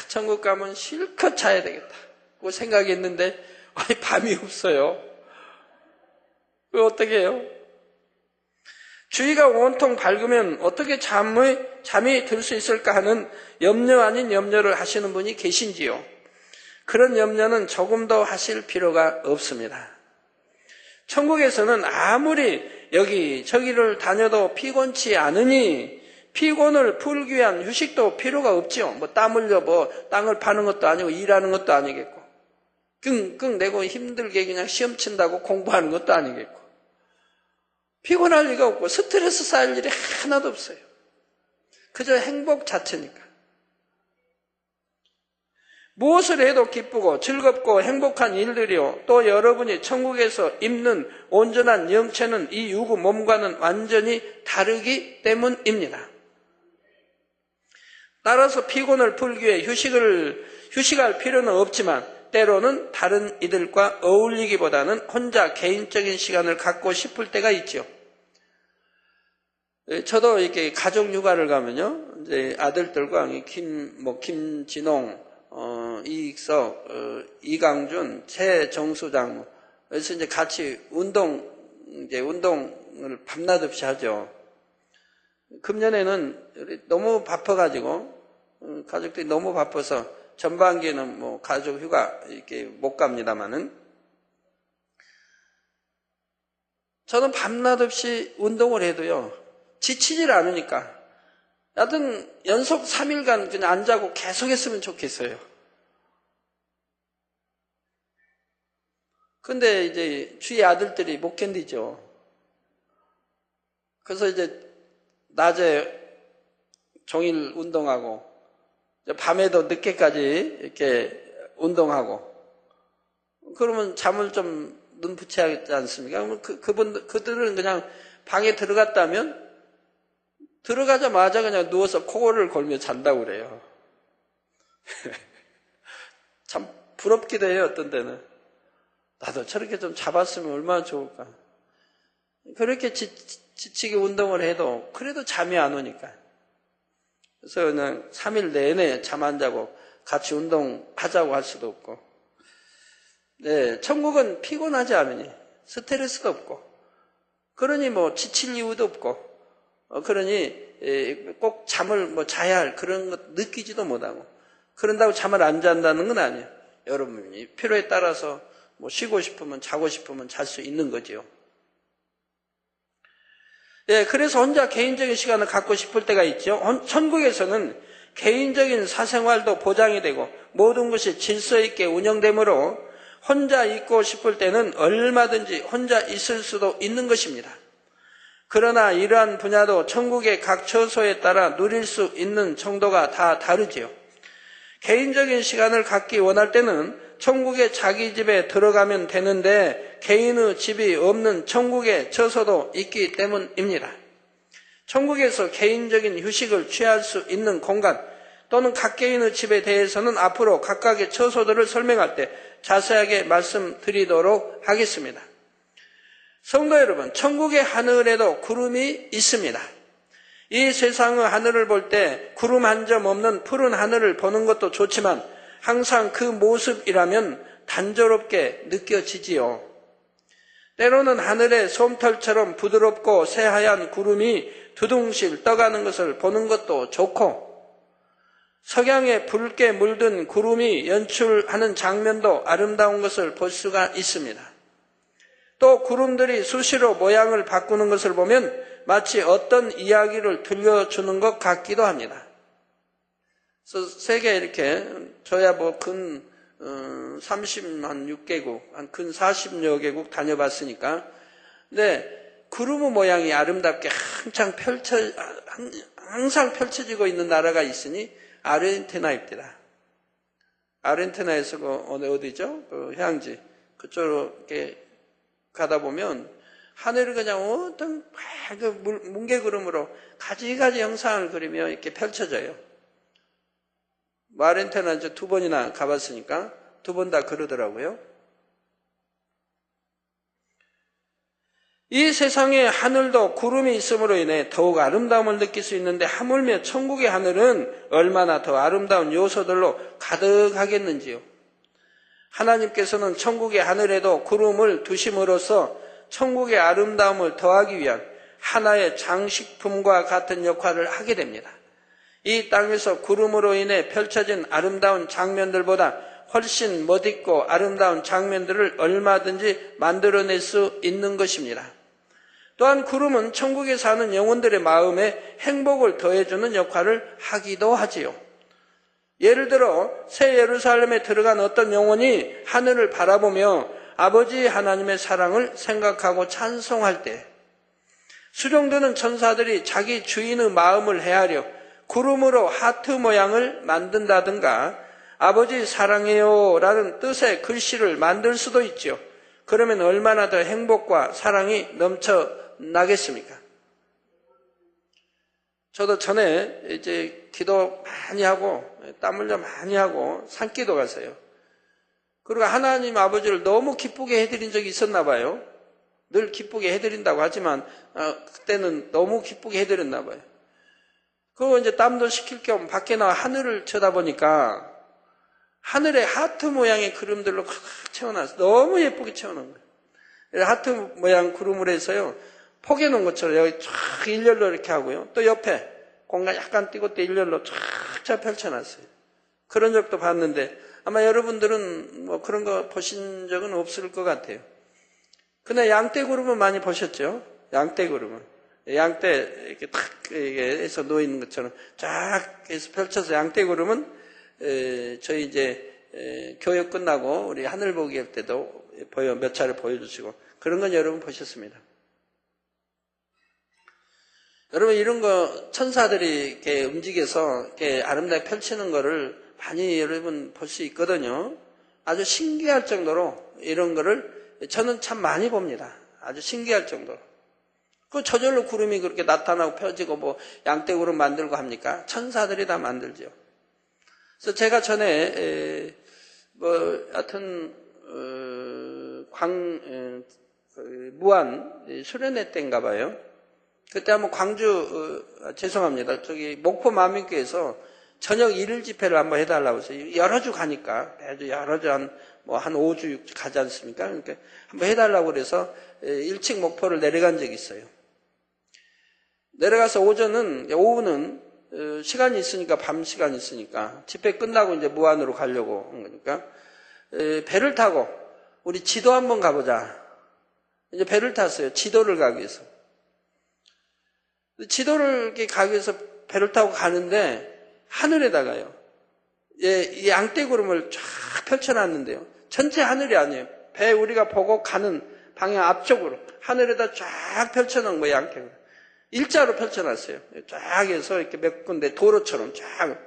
천국 가면 실컷 자야 되겠다고 생각했는데 밤이 없어요. 왜 어떻게 해요? 주의가 온통 밝으면 어떻게 잠이 들 수 있을까 하는 염려 아닌 염려를 하시는 분이 계신지요? 그런 염려는 조금 더 하실 필요가 없습니다. 천국에서는 아무리 여기저기를 다녀도 피곤치 않으니 피곤을 풀기 위한 휴식도 필요가 없죠. 땀 흘려 땅을 파는 것도 아니고 일하는 것도 아니겠고 끙끙 내고 힘들게 그냥 시험 친다고 공부하는 것도 아니겠고 피곤할 리가 없고 스트레스 쌓일 일이 하나도 없어요. 그저 행복 자체니까. 무엇을 해도 기쁘고 즐겁고 행복한 일들이요. 또 여러분이 천국에서 입는 온전한 영체는 이 유구 몸과는 완전히 다르기 때문입니다. 따라서 피곤을 풀기 위해 휴식할 필요는 없지만 때로는 다른 이들과 어울리기보다는 혼자 개인적인 시간을 갖고 싶을 때가 있죠. 저도 이렇게 가족 육아를 가면요, 이제 아들들과 김진홍, 이익석, 이강준, 최정수장, 그래서 이제 같이 운동을 밤낮 없이 하죠. 금년에는 너무 바빠가지고, 가족들이 너무 바빠서 전반기에는 가족 휴가 이렇게 못 갑니다만은, 저는 밤낮 없이 운동을 해도요, 지치질 않으니까, 여튼 연속 3일간 그냥 안 자고 계속 했으면 좋겠어요. 근데 이제 주위 아들들이 못 견디죠. 그래서 이제 낮에 종일 운동하고 밤에도 늦게까지 이렇게 운동하고 그러면 잠을 좀 눈붙여야 하지 않습니까? 그들은 그냥 방에 들어갔다면 들어가자마자 그냥 누워서 코골을 골며 잔다고 그래요. 참 부럽기도 해요, 어떤 때는. 나도 저렇게 좀 잡았으면 얼마나 좋을까. 그렇게 지치게 운동을 해도 그래도 잠이 안 오니까. 그래서 그냥 3일 내내 잠 안 자고 같이 운동하자고 할 수도 없고. 네, 천국은 피곤하지 않으니 스트레스도 없고 그러니 지칠 이유도 없고 그러니 꼭 잠을 자야 할 그런 것 느끼지도 못하고 그런다고 잠을 안 잔다는 건 아니에요. 여러분이 필요에 따라서 쉬고 싶으면 자고 싶으면 잘 수 있는 거지요. 예, 그래서 혼자 개인적인 시간을 갖고 싶을 때가 있죠. 천국에서는 개인적인 사생활도 보장이 되고 모든 것이 질서 있게 운영되므로 혼자 있고 싶을 때는 얼마든지 혼자 있을 수도 있는 것입니다. 그러나 이러한 분야도 천국의 각 처소에 따라 누릴 수 있는 정도가 다 다르지요. 개인적인 시간을 갖기 원할 때는 천국의 자기 집에 들어가면 되는데 개인의 집이 없는 천국의 처소도 있기 때문입니다. 천국에서 개인적인 휴식을 취할 수 있는 공간 또는 각 개인의 집에 대해서는 앞으로 각각의 처소들을 설명할 때 자세하게 말씀드리도록 하겠습니다. 성도 여러분, 천국의 하늘에도 구름이 있습니다. 이 세상의 하늘을 볼 때 구름 한 점 없는 푸른 하늘을 보는 것도 좋지만 항상 그 모습이라면 단조롭게 느껴지지요. 때로는 하늘의 솜털처럼 부드럽고 새하얀 구름이 두둥실 떠가는 것을 보는 것도 좋고 석양에 붉게 물든 구름이 연출하는 장면도 아름다운 것을 볼 수가 있습니다. 또 구름들이 수시로 모양을 바꾸는 것을 보면 마치 어떤 이야기를 들려주는 것 같기도 합니다. 그래서 세계 이렇게 저야 근 36개국, 근 40여 개국 다녀봤으니까 근데 구름 모양이 아름답게 항상 펼쳐지고 있는 나라가 있으니 아르헨티나입니다. 아르헨티나에서 어디죠? 휴양지 그쪽으로 이렇게 가다 보면 하늘을 그냥 어떤 뭉게구름으로 가지가지 형상을 그리며 이렇게 펼쳐져요. 아르헨티나 이제 2번이나 가봤으니까 2번 다 그러더라고요. 이 세상에 하늘도 구름이 있음으로 인해 더욱 아름다움을 느낄 수 있는데 하물며 천국의 하늘은 얼마나 더 아름다운 요소들로 가득하겠는지요. 하나님께서는 천국의 하늘에도 구름을 두심으로써 천국의 아름다움을 더하기 위한 하나의 장식품과 같은 역할을 하게 됩니다. 이 땅에서 구름으로 인해 펼쳐진 아름다운 장면들보다 훨씬 멋있고 아름다운 장면들을 얼마든지 만들어낼 수 있는 것입니다. 또한 구름은 천국에 사는 영혼들의 마음에 행복을 더해주는 역할을 하기도 하지요. 예를 들어 새 예루살렘에 들어간 어떤 영혼이 하늘을 바라보며 아버지 하나님의 사랑을 생각하고 찬송할 때 수종드는 천사들이 자기 주인의 마음을 헤아려 구름으로 하트 모양을 만든다든가 아버지 사랑해요 라는 뜻의 글씨를 만들 수도 있죠. 그러면 얼마나 더 행복과 사랑이 넘쳐나겠습니까? 저도 전에 이제 기도 많이 하고 땀 흘려 많이 하고 산기도 갔어요. 그리고 하나님 아버지를 너무 기쁘게 해드린 적이 있었나 봐요. 늘 기쁘게 해드린다고 하지만 그때는 너무 기쁘게 해드렸나 봐요. 그리고 이제 땀도 식힐 겸 밖에 나와 하늘을 쳐다보니까 하늘에 하트 모양의 구름들로 꽉 채워놨어요. 너무 예쁘게 채워놓은 거예요. 하트 모양 구름을 해서요. 포개놓은 것처럼 여기 쫙 일렬로 이렇게 하고요. 또 옆에 공간 약간 띄고 또 일렬로 쫙 펼쳐놨어요. 그런 적도 봤는데 아마 여러분들은 뭐 그런 거 보신 적은 없을 것 같아요. 근데 양떼 구름은 많이 보셨죠? 양떼 구름은. 양떼 이렇게 탁 해서 놓여있는 것처럼 쫙 해서 펼쳐서 양떼 구름은 저희 이제 교육 끝나고 우리 하늘 보기 할 때도 몇 차례 보여주시고 그런 건 여러분 보셨습니다. 여러분 이런 거 천사들이 이렇게 움직여서 이렇게 아름답게 펼치는 거를 많이 여러분 볼 수 있거든요. 아주 신기할 정도로 이런 거를 저는 참 많이 봅니다. 아주 신기할 정도로. 그 저절로 구름이 그렇게 나타나고 펴지고 뭐 양떼 구름 만들고 합니까? 천사들이 다 만들죠. 그래서 제가 전에 하여튼 무안 수련회 때인가 봐요. 그때 한번 광주 죄송합니다. 저기 목포 만민교에서 저녁 1일 집회를 한번 해달라고 해서 여러 주 가니까 매주 여러 주 한 5주 6주 가지 않습니까? 그러니까 한번 해달라고 그래서 1층 목포를 내려간 적이 있어요. 내려가서 오후는 시간이 있으니까 밤 시간이 있으니까 집회 끝나고 이제 무안으로 가려고 한 거니까 배를 타고 우리 지도 한번 가보자. 이제 배를 탔어요. 지도를 가기 위해서. 지도를 이렇게 가기 위해서 배를 타고 가는데 하늘에다가요. 이 양떼 구름을 쫙 펼쳐놨는데요. 전체 하늘이 아니에요. 배 우리가 보고 가는 방향 앞쪽으로 하늘에다 쫙 펼쳐놓은 거예요. 양떼 구름. 일자로 펼쳐놨어요. 쫙 해서 이렇게 몇 군데 도로처럼 쫙.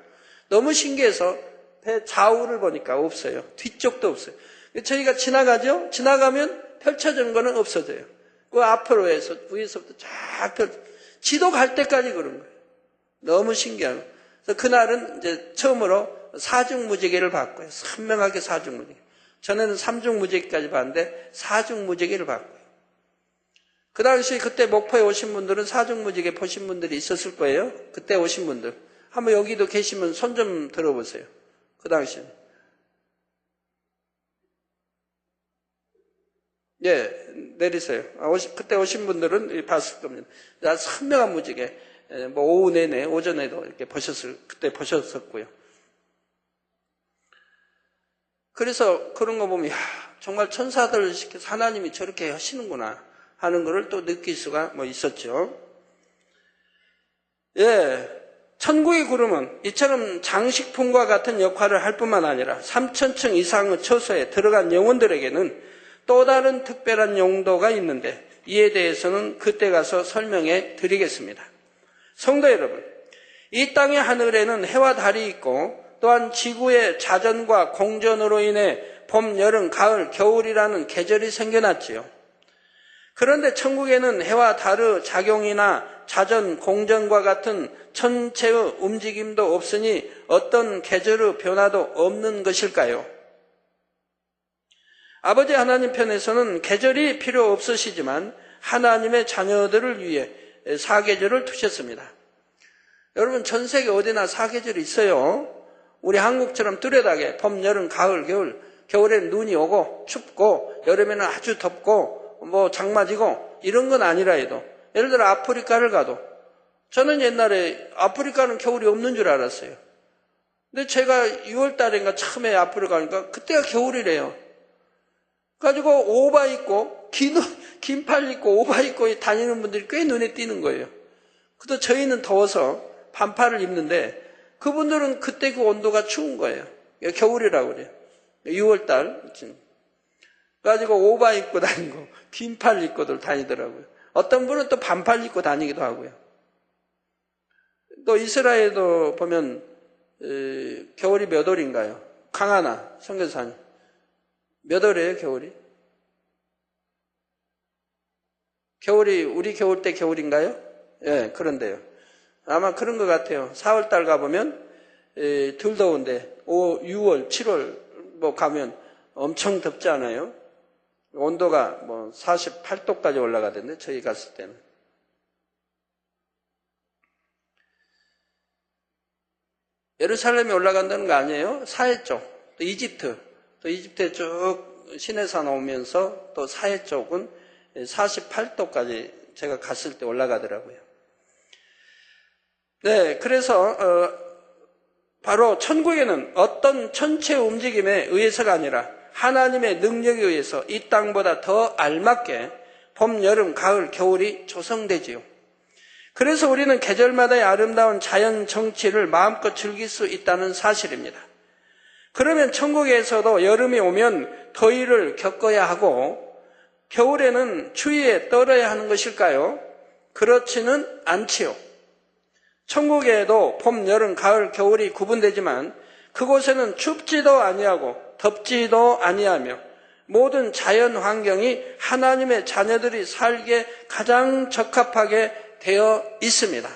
너무 신기해서 배 좌우를 보니까 없어요. 뒤쪽도 없어요. 저희가 지나가죠? 지나가면 펼쳐진 거는 없어져요. 그 앞으로 해서 위에서부터 쫙 지도 갈 때까지 그런 거예요. 너무 신기한 거예요. 그래서 그날은 이제 처음으로 사중무지개를 봤고요. 선명하게 사중무지개. 전에는 삼중무지개까지 봤는데 사중무지개를 봤고요. 그 당시 그때 목포에 오신 분들은 사중무지개 보신 분들이 있었을 거예요. 그때 오신 분들. 한번 여기도 계시면 손 좀 들어보세요. 그 당시에. 예, 내리세요. 그때 오신 분들은 봤을 겁니다. 선명한 무지개. 뭐 오후 내내, 오전에도 이렇게 그때 보셨었고요. 그래서 그런 거 보면, 정말 천사들 시켜서 하나님이 저렇게 하시는구나 하는 거를 또 느낄 수가 있었죠. 예. 천국의 구름은 이처럼 장식품과 같은 역할을 할 뿐만 아니라 3,000층 이상의 처소에 들어간 영혼들에게는 또 다른 특별한 용도가 있는데 이에 대해서는 그때 가서 설명해 드리겠습니다. 성도 여러분, 이 땅의 하늘에는 해와 달이 있고 또한 지구의 자전과 공전으로 인해 봄, 여름, 가을, 겨울이라는 계절이 생겨났지요. 그런데 천국에는 해와 달의 작용이나 자전, 공전과 같은 천체의 움직임도 없으니 어떤 계절의 변화도 없는 것일까요? 아버지 하나님 편에서는 계절이 필요 없으시지만 하나님의 자녀들을 위해 사계절을 두셨습니다. 여러분 전 세계 어디나 사계절이 있어요. 우리 한국처럼 뚜렷하게 봄, 여름, 가을, 겨울, 겨울에는 눈이 오고 춥고 여름에는 아주 덥고 뭐 장마지고 이런 건 아니라 해도 예를 들어 아프리카를 가도 저는 옛날에 아프리카는 겨울이 없는 줄 알았어요. 근데 제가 6월 달인가 처음에 아프리카 가니까 그때가 겨울이래요. 가지고 오바 입고 긴 팔 입고 오바 입고 다니는 분들이 꽤 눈에 띄는 거예요. 그래도 저희는 더워서 반팔을 입는데 그분들은 그때 그 온도가 추운 거예요. 겨울이라고 그래요. 6월 달. 가지고 오바 입고 다니고 긴 팔 입고들 다니더라고요. 어떤 분은 또 반팔 입고 다니기도 하고요. 또 이스라엘도 보면 겨울이 몇 월인가요? 강하나 선교사님 몇 월이에요 겨울이? 겨울이 우리 겨울 때 겨울인가요? 예, 그런데요. 아마 그런 것 같아요. 4월 달 가보면 덜 더운데 6월, 7월 뭐 가면 엄청 덥지 않아요? 온도가 뭐 48도까지 올라가던데 저희 갔을 때는. 예루살렘에 올라간다는 거 아니에요? 사해 쪽, 또 이집트에 쭉 시내산 오면서 또 사해 쪽은 48도까지 제가 갔을 때 올라가더라고요. 네, 그래서 바로 천국에는 어떤 천체 움직임에 의해서가 아니라 하나님의 능력에 의해서 이 땅보다 더 알맞게 봄, 여름, 가을, 겨울이 조성되지요. 그래서 우리는 계절마다의 아름다운 자연 정치를 마음껏 즐길 수 있다는 사실입니다. 그러면 천국에서도 여름이 오면 더위를 겪어야 하고 겨울에는 추위에 떨어야 하는 것일까요? 그렇지는 않지요. 천국에도 봄, 여름, 가을, 겨울이 구분되지만 그곳에는 춥지도 아니하고 덥지도 아니하며 모든 자연 환경이 하나님의 자녀들이 살기에 가장 적합하게 되어 있습니다.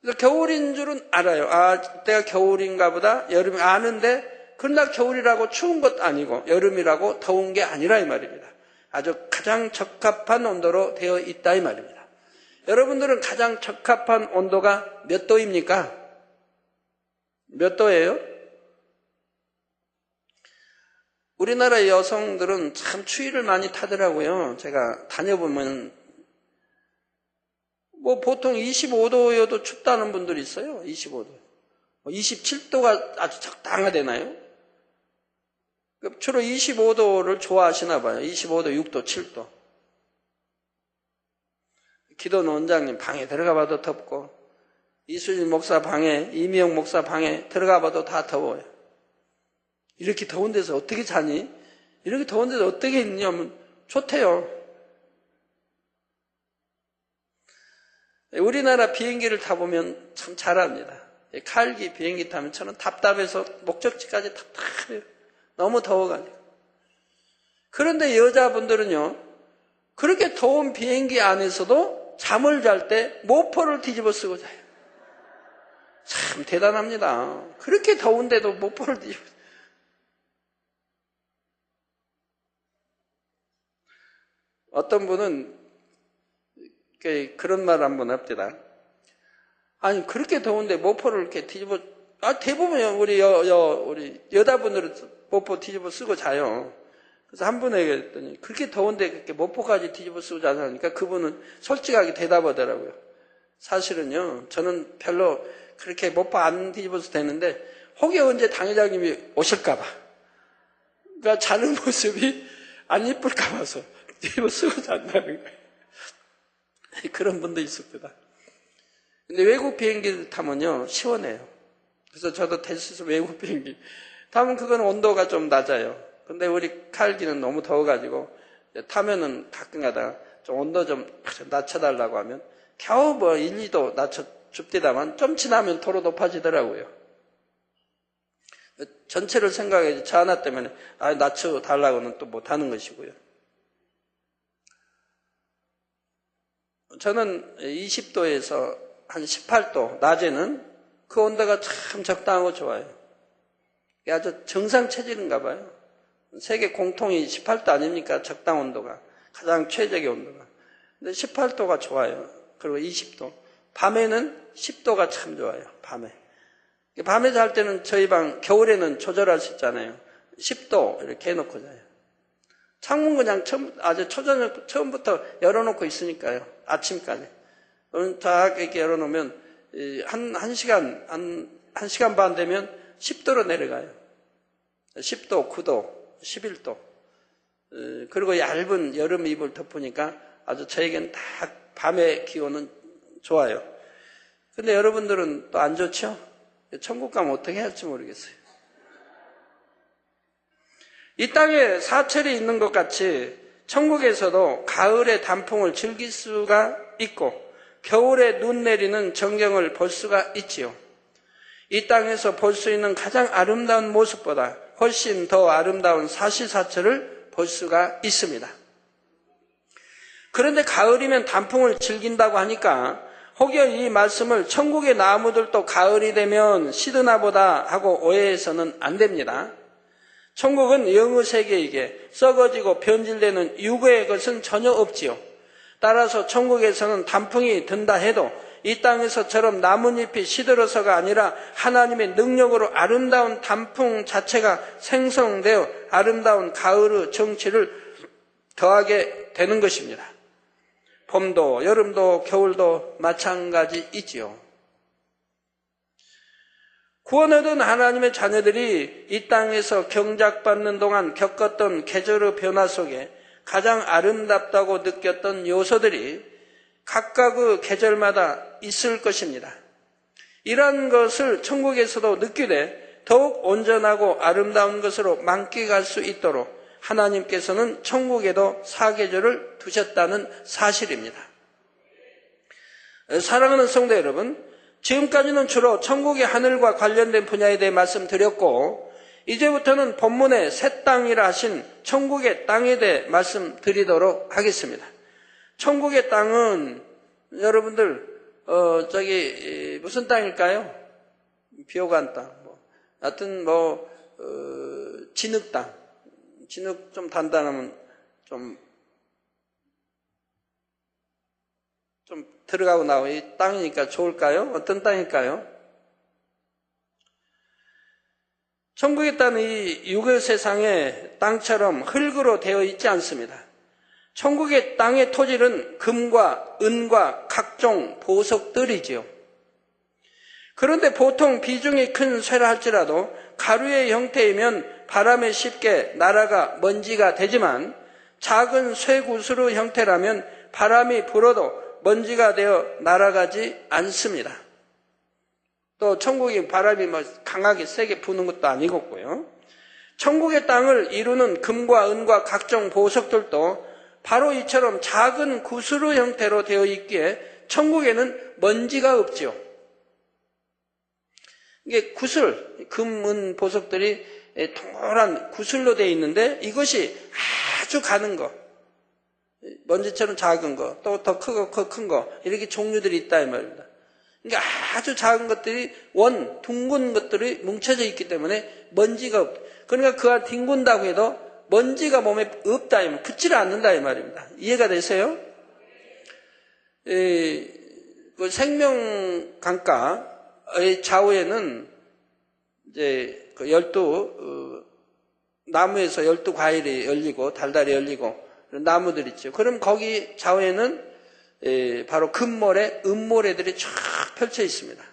그래서 겨울인 줄은 알아요. 이때가 겨울인가 보다. 여름이 아는데 그날 겨울이라고 추운 것도 아니고 여름이라고 더운 게 아니라 이 말입니다. 아주 가장 적합한 온도로 되어 있다 이 말입니다. 여러분들은 가장 적합한 온도가 몇 도입니까? 몇 도예요? 우리나라 여성들은 참 추위를 많이 타더라고요. 제가 다녀보면 뭐 보통 25도여도 춥다는 분들이 있어요. 25도. 27도가 아주 적당하되나요? 주로 25도를 좋아하시나 봐요. 25도, 6도, 7도. 기도는 원장님 방에 들어가 봐도 덥고 이수진 목사 방에, 이미영 목사 방에 들어가 봐도 다 더워요. 이렇게 더운 데서 어떻게 자니? 이렇게 더운 데서 어떻게 있냐면 좋대요. 우리나라 비행기를 타보면 참 잘합니다. 칼기 비행기 타면 저는 답답해서 목적지까지 답답해요. 너무 더워가지고. 그런데 여자분들은요, 그렇게 더운 비행기 안에서도 잠을 잘 때 모포를 뒤집어 쓰고 자요. 참 대단합니다. 그렇게 더운데도 모포를 뒤집어 쓰고. 어떤 분은 그런 말 한번 합니다. 아니 그렇게 더운데 모포를 이렇게 뒤집어 대부분 우리 여자분들은 모포 뒤집어 쓰고 자요. 그래서 한 분에게 했더니 그렇게 더운데 그렇게 모포까지 뒤집어 쓰고 자니까 그분은 솔직하게 대답하더라고요. 사실은요 저는 별로 그렇게 모포 안 뒤집어서 되는데 혹여 언제 당회장님이 오실까봐 그러니까 자는 모습이 안 이쁠까 봐서 뒤집어 쓰고 잔다는 거예요. 그런 분도 있습니다. 근데 외국 비행기를 타면요 시원해요. 그래서 저도 텔스에서 외국 비행기 타면 그건 온도가 좀 낮아요. 근데 우리 칼기는 너무 더워가지고 타면은 가끔가다 좀 온도 좀 낮춰달라고 하면 겨우 뭐 1, 2도 낮춰 줍디다만 좀 지나면 도로 높아지더라고요. 전체를 생각해야지 저 하나 때문에 낮춰달라고는 또 못하는 것이고요. 저는 20도에서 한 18도 낮에는 그 온도가 참 적당하고 좋아요. 이게 아주 정상 체질인가 봐요. 세계 공통이 18도 아닙니까? 적당 온도가. 가장 최적의 온도가. 근데 18도가 좋아요. 그리고 20도. 밤에는 10도가 참 좋아요. 밤에 잘 때는 저희 방 겨울에는 조절할 수 있잖아요. 10도 이렇게 해놓고 자요. 창문 그냥 아주 처음부터 열어놓고 있으니까요. 아침까지. 딱 이렇게 열어놓으면 한 시간 반 되면 10도로 내려가요. 10도, 9도, 11도. 그리고 얇은 여름 이불 덮으니까 아주 저에겐 딱 밤의 기온은 좋아요. 근데 여러분들은 또 안 좋죠? 천국 가면 어떻게 할지 모르겠어요. 이 땅에 사철이 있는 것 같이 천국에서도 가을의 단풍을 즐길 수가 있고 겨울에 눈 내리는 전경을 볼 수가 있지요. 이 땅에서 볼 수 있는 가장 아름다운 모습보다 훨씬 더 아름다운 사시사철을 볼 수가 있습니다. 그런데 가을이면 단풍을 즐긴다고 하니까 혹여 이 말씀을 천국의 나무들도 가을이 되면 시드나 보다 하고 오해해서는 안 됩니다. 천국은 영의 세계이기에 썩어지고 변질되는 유구의 것은 전혀 없지요. 따라서 천국에서는 단풍이 든다 해도 이 땅에서처럼 나뭇잎이 시들어서가 아니라 하나님의 능력으로 아름다운 단풍 자체가 생성되어 아름다운 가을의 정취를 더하게 되는 것입니다. 봄도 여름도 겨울도 마찬가지이지요. 구원 얻은 하나님의 자녀들이 이 땅에서 경작받는 동안 겪었던 계절의 변화 속에 가장 아름답다고 느꼈던 요소들이 각각의 계절마다 있을 것입니다. 이러한 것을 천국에서도 느끼되 더욱 온전하고 아름다운 것으로 만끽할 수 있도록 하나님께서는 천국에도 사계절을 두셨다는 사실입니다. 사랑하는 성도 여러분, 지금까지는 주로 천국의 하늘과 관련된 분야에 대해 말씀드렸고 이제부터는 본문의 새 땅이라 하신 천국의 땅에 대해 말씀드리도록 하겠습니다. 천국의 땅은 여러분들 무슨 땅일까요? 비호감 땅, 하여튼 진흙 땅. 진흙 좀 단단하면 좀 들어가고 나오고 이 땅이니까 좋을까요? 어떤 땅일까요? 천국의 땅은 이 육의 세상의 땅처럼 흙으로 되어 있지 않습니다. 천국의 땅의 토질은 금과 은과 각종 보석들이지요. 그런데 보통 비중이 큰 쇠라 할지라도 가루의 형태이면 바람에 쉽게 날아가 먼지가 되지만 작은 쇠구슬의 형태라면 바람이 불어도 먼지가 되어 날아가지 않습니다. 또 천국이 바람이 강하게 세게 부는 것도 아니고요. 천국의 땅을 이루는 금과 은과 각종 보석들도 바로 이처럼 작은 구슬의 형태로 되어 있기에 천국에는 먼지가 없지요. 이게 구슬, 금, 은, 보석들이 동그란 구슬로 되어 있는데 이것이 아주 가는 거, 먼지처럼 작은 거, 또 더 크고 큰 거 이렇게 종류들이 있다 이 말입니다. 그러니까 아주 작은 것들이 둥근 것들이 뭉쳐져 있기 때문에 먼지가 없다. 그러니까 그 안 뒹군다고 해도 먼지가 몸에 없다 이 말, 붙지를 않는다 이 말입니다. 이해가 되세요? 그 생명강가의 좌우에는 이제 그 나무에서 12과일이 열리고 달달이 열리고 나무들 있죠. 그럼 거기 좌우에는 바로 금모래, 은모래들이 쫙 펼쳐 있습니다.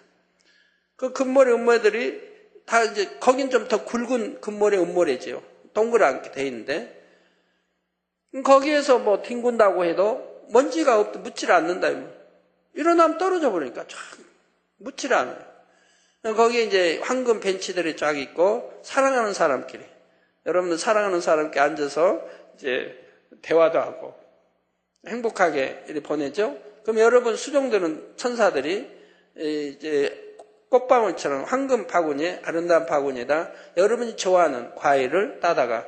그 금모래, 은모래들이 다 이제 거긴 좀 더 굵은 금모래, 은모래지요. 동그랗게 돼 있는데 거기에서 뒹군다고 해도 먼지가 묻질 않는다. 일어나면 떨어져 버리니까 쫙 묻질 않아요. 거기에 이제 황금 벤치들이 쫙 있고 사랑하는 사람끼리 여러분들 사랑하는 사람끼리 앉아서 이제 대화도 하고 행복하게 이렇게 보내죠. 그럼 여러분 수종드는 천사들이 이제 꽃방울처럼 황금 바구니에 아름다운 바구니에다 여러분이 좋아하는 과일을 따다가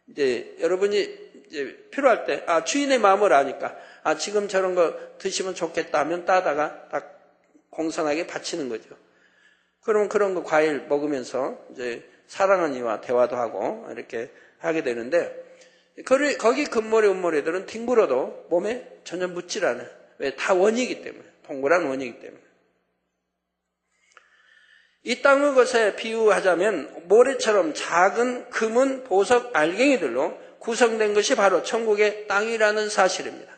이제 여러분이 이제 필요할 때 주인의 마음을 아니까 지금 저런 거 드시면 좋겠다 하면 따다가 딱 공손하게 바치는 거죠. 그러면 그런 거 과일 먹으면서 이제 사랑하는 이와 대화도 하고 이렇게 하게 되는데 거기 금모래, 은모래들은 뒹굴어도 몸에 전혀 묻질 않아요. 왜? 다 원이기 때문에. 동그란 원이기 때문에. 이 땅의 것에 비유하자면 모래처럼 작은 금은 보석 알갱이들로 구성된 것이 바로 천국의 땅이라는 사실입니다.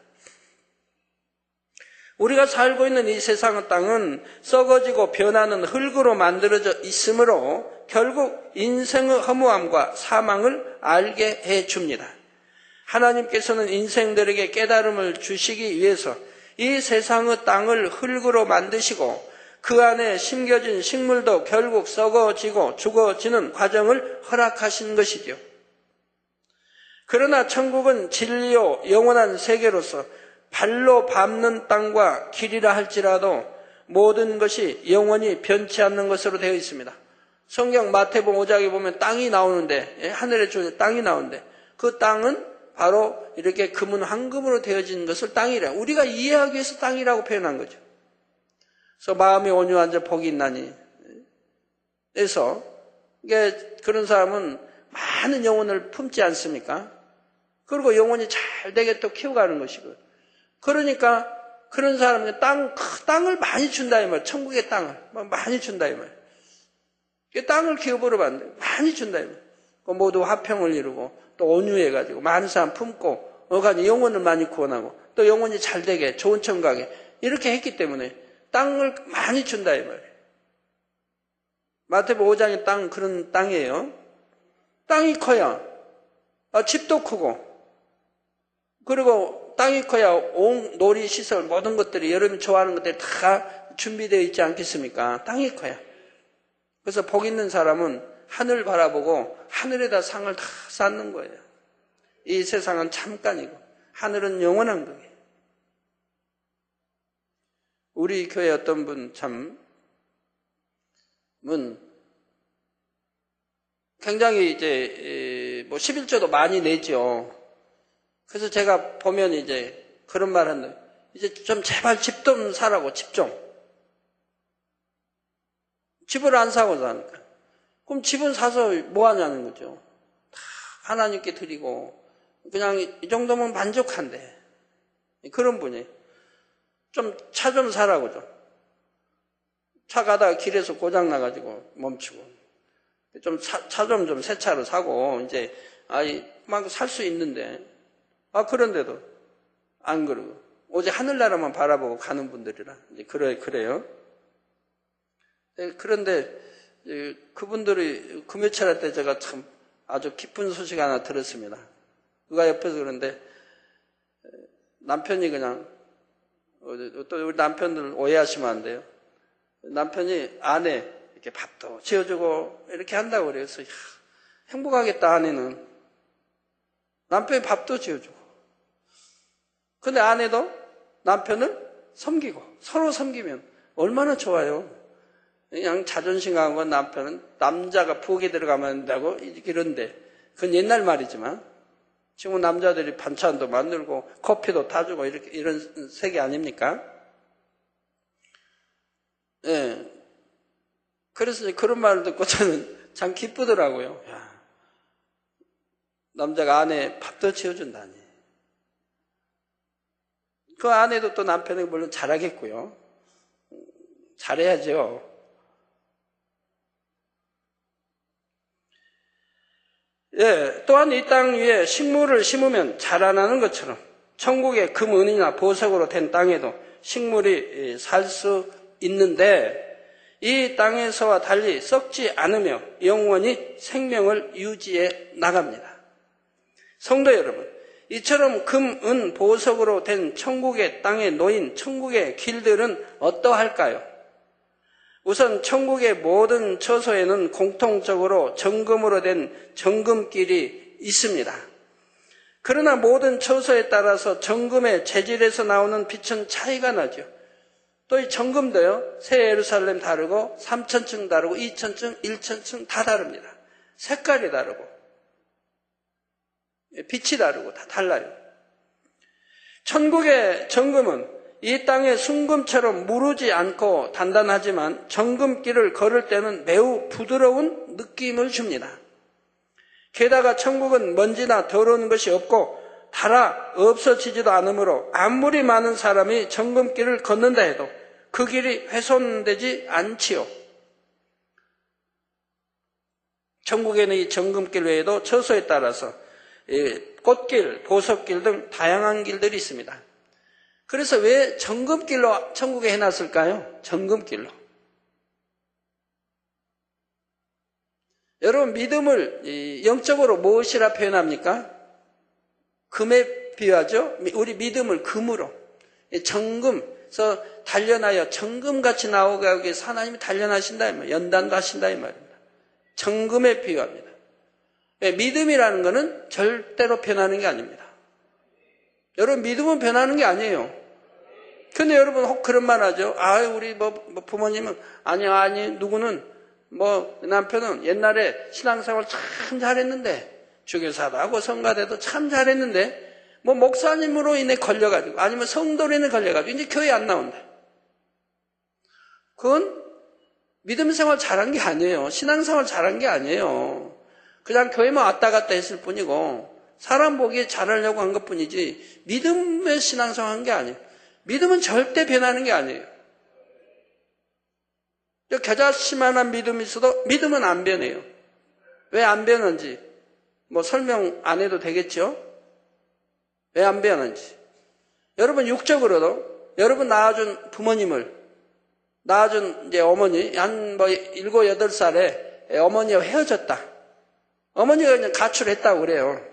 우리가 살고 있는 이 세상의 땅은 썩어지고 변하는 흙으로 만들어져 있으므로 결국 인생의 허무함과 사망을 알게 해줍니다. 하나님께서는 인생들에게 깨달음을 주시기 위해서 이 세상의 땅을 흙으로 만드시고 그 안에 심겨진 식물도 결국 썩어지고 죽어지는 과정을 허락하신 것이죠. 그러나 천국은 진리요 영원한 세계로서 발로 밟는 땅과 길이라 할지라도 모든 것이 영원히 변치 않는 것으로 되어 있습니다. 성경 마태복음 5장에 보면 땅이 나오는데, 하늘에 주는 땅이 나오는데 그 땅은 바로 이렇게 금은 황금으로 되어진 것을 땅이라, 우리가 이해하기 위해서 땅이라고 표현한 거죠. 그래서 마음이 온유한 자 복이 있나니. 그래서 그런 사람은 많은 영혼을 품지 않습니까? 그리고 영혼이 잘 되게 또 키워가는 것이고. 그러니까 그런 사람은 땅을 많이 준다 이 말. 천국의 땅을 많이 준다 이 말. 땅을 기업으로 받는다. 많이 준다 이 말. 모두 화평을 이루고 또 온유해가지고 많은 사람 품고 영혼을 많이 구원하고 또 영혼이 잘 되게 좋은 천국에 이렇게 했기 때문에 땅을 많이 준다 이 말이에요. 마태복음 5장의 땅 그런 땅이에요. 땅이 커야 집도 크고 그리고 땅이 커야 온 놀이시설 모든 것들이 여러분이 좋아하는 것들이 다 준비되어 있지 않겠습니까? 땅이 커야. 그래서 복 있는 사람은 하늘 바라보고 하늘에다 상을 다 쌓는 거예요. 이 세상은 잠깐이고 하늘은 영원한 거예요. 우리 교회 어떤 분 굉장히 이제 11조도 많이 내죠. 그래서 제가 보면 이제 그런 말 한다. 이제 좀 제발 집 좀 사라고, 집 좀. 집을 안 사고 사니까. 그럼 집은 사서 뭐 하냐는 거죠. 다 하나님께 드리고 그냥 이 정도면 만족한데. 그런 분이 좀 차 좀 사라고 좀. 차 가다가 길에서 고장 나가지고 멈추고. 좀 차 좀 새 차로 사고 이제 막 살 수 있는데. 그런데도 안 그러고 오직 하늘나라만 바라보고 가는 분들이라 이제 그래요. 그런데 그분들이 금요철 할 때 제가 참 아주 기쁜 소식 하나 들었습니다. 누가 옆에서 그러는데 남편이 그냥 또 우리 남편들 오해하시면 안 돼요. 남편이 아내 이렇게 밥도 지어주고 이렇게 한다고 그래요. 그래서 행복하겠다 아내는. 남편이 밥도 지어주고. 근데 아내도 남편을 섬기고 서로 섬기면 얼마나 좋아요. 그냥 자존심 강한 건 남편은 남자가 부엌에 들어가면 된다고 이런데 그건 옛날 말이지만 지금 남자들이 반찬도 만들고 커피도 타주고 이런 세계 아닙니까? 예. 그래서 그런 말을 듣고 저는 참 기쁘더라고요. 야, 남자가 아내 밥도 지어준다니. 그 아내도 또 남편에게 물론 잘하겠고요. 잘해야죠. 예, 또한 이 땅 위에 식물을 심으면 자라나는 것처럼 천국의 금, 은이나 보석으로 된 땅에도 식물이 살 수 있는데 이 땅에서와 달리 썩지 않으며 영원히 생명을 유지해 나갑니다. 성도 여러분, 이처럼 금, 은, 보석으로 된 천국의 땅에 놓인 천국의 길들은 어떠할까요? 우선 천국의 모든 처소에는 공통적으로 정금으로 된 정금길이 있습니다. 그러나 모든 처소에 따라서 정금의 재질에서 나오는 빛은 차이가 나죠. 또 이 정금도요, 새 예루살렘 다르고 3,000층 다르고 2,000층, 1,000층 다 다릅니다. 색깔이 다르고 빛이 다르고 다 달라요. 천국의 정금은 이 땅의 순금처럼 무르지 않고 단단하지만 정금길을 걸을 때는 매우 부드러운 느낌을 줍니다. 게다가 천국은 먼지나 더러운 것이 없고 달아 없어지지도 않으므로 아무리 많은 사람이 정금길을 걷는다 해도 그 길이 훼손되지 않지요. 천국에는 이 정금길 외에도 처소에 따라서 꽃길, 보석길 등 다양한 길들이 있습니다. 그래서 왜 정금길로 천국에 해놨을까요? 정금길로. 여러분, 믿음을 영적으로 무엇이라 표현합니까? 금에 비유하죠? 우리 믿음을 금으로. 정금에서 단련하여 정금같이 나오게 하기 위해서 하나님이 단련하신다 이 말이에요. 연단도 하신다 이 말입니다. 정금에 비유합니다. 믿음이라는 것은 절대로 변하는 게 아닙니다. 여러분, 믿음은 변하는 게 아니에요. 근데 여러분 혹 그런 말 하죠. 우리 부모님은 아니 누구는 남편은 옛날에 신앙생활 참 잘했는데 주교사도 하고 성가대도 참 잘했는데 목사님으로 인해 걸려가지고 아니면 성도로 인해 걸려가지고 이제 교회 안 나온다. 그건 믿음 생활 잘한 게 아니에요. 신앙생활 잘한 게 아니에요. 그냥 교회만 왔다 갔다 했을 뿐이고 사람 보기에 잘하려고 한 것뿐이지 믿음의 신앙생활 한 게 아니에요. 믿음은 절대 변하는 게 아니에요. 겨자씨만한 믿음이 있어도 믿음은 안 변해요. 왜 안 변하는지 설명 안 해도 되겠죠? 왜 안 변하는지. 여러분 육적으로도 여러분 낳아준 부모님을 낳아준 이제 어머니 한 7, 8살에 어머니와 헤어졌다. 어머니가 그냥 가출했다고 그래요.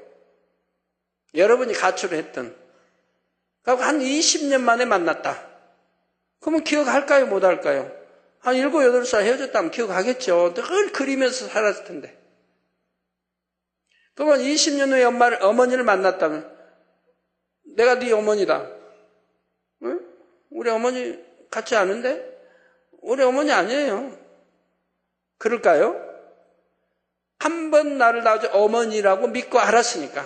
여러분이 가출을 했던. 그리고 한 20년 만에 만났다. 그러면 기억할까요? 못 할까요? 한 7, 8살 헤어졌다면 기억하겠죠. 늘 그리면서 살았을 텐데. 그러면 20년 후에 어머니를 만났다면 내가 네 어머니다. 응? 우리 어머니 같지 않은데? 우리 어머니 아니에요. 그럴까요? 한 번 나를 낳아준 어머니라고 믿고 알았으니까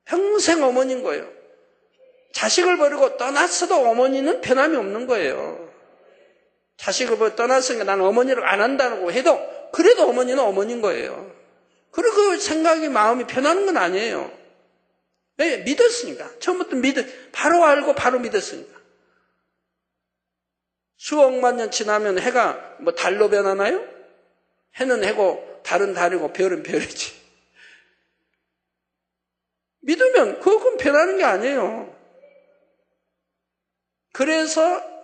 평생 어머니인 거예요. 자식을 버리고 떠났어도 어머니는 변함이 없는 거예요. 자식을 버리고 떠났으니까 나는 어머니를 안 한다고 해도 그래도 어머니는 어머니인 거예요. 그리고 그 생각이 마음이 변하는 건 아니에요. 왜? 믿었으니까. 처음부터 바로 알고 바로 믿었으니까. 수억만 년 지나면 해가 달로 변하나요? 해는 해고 달은 달이고 별은 별이지. 믿으면 그건 변하는 게 아니에요. 그래서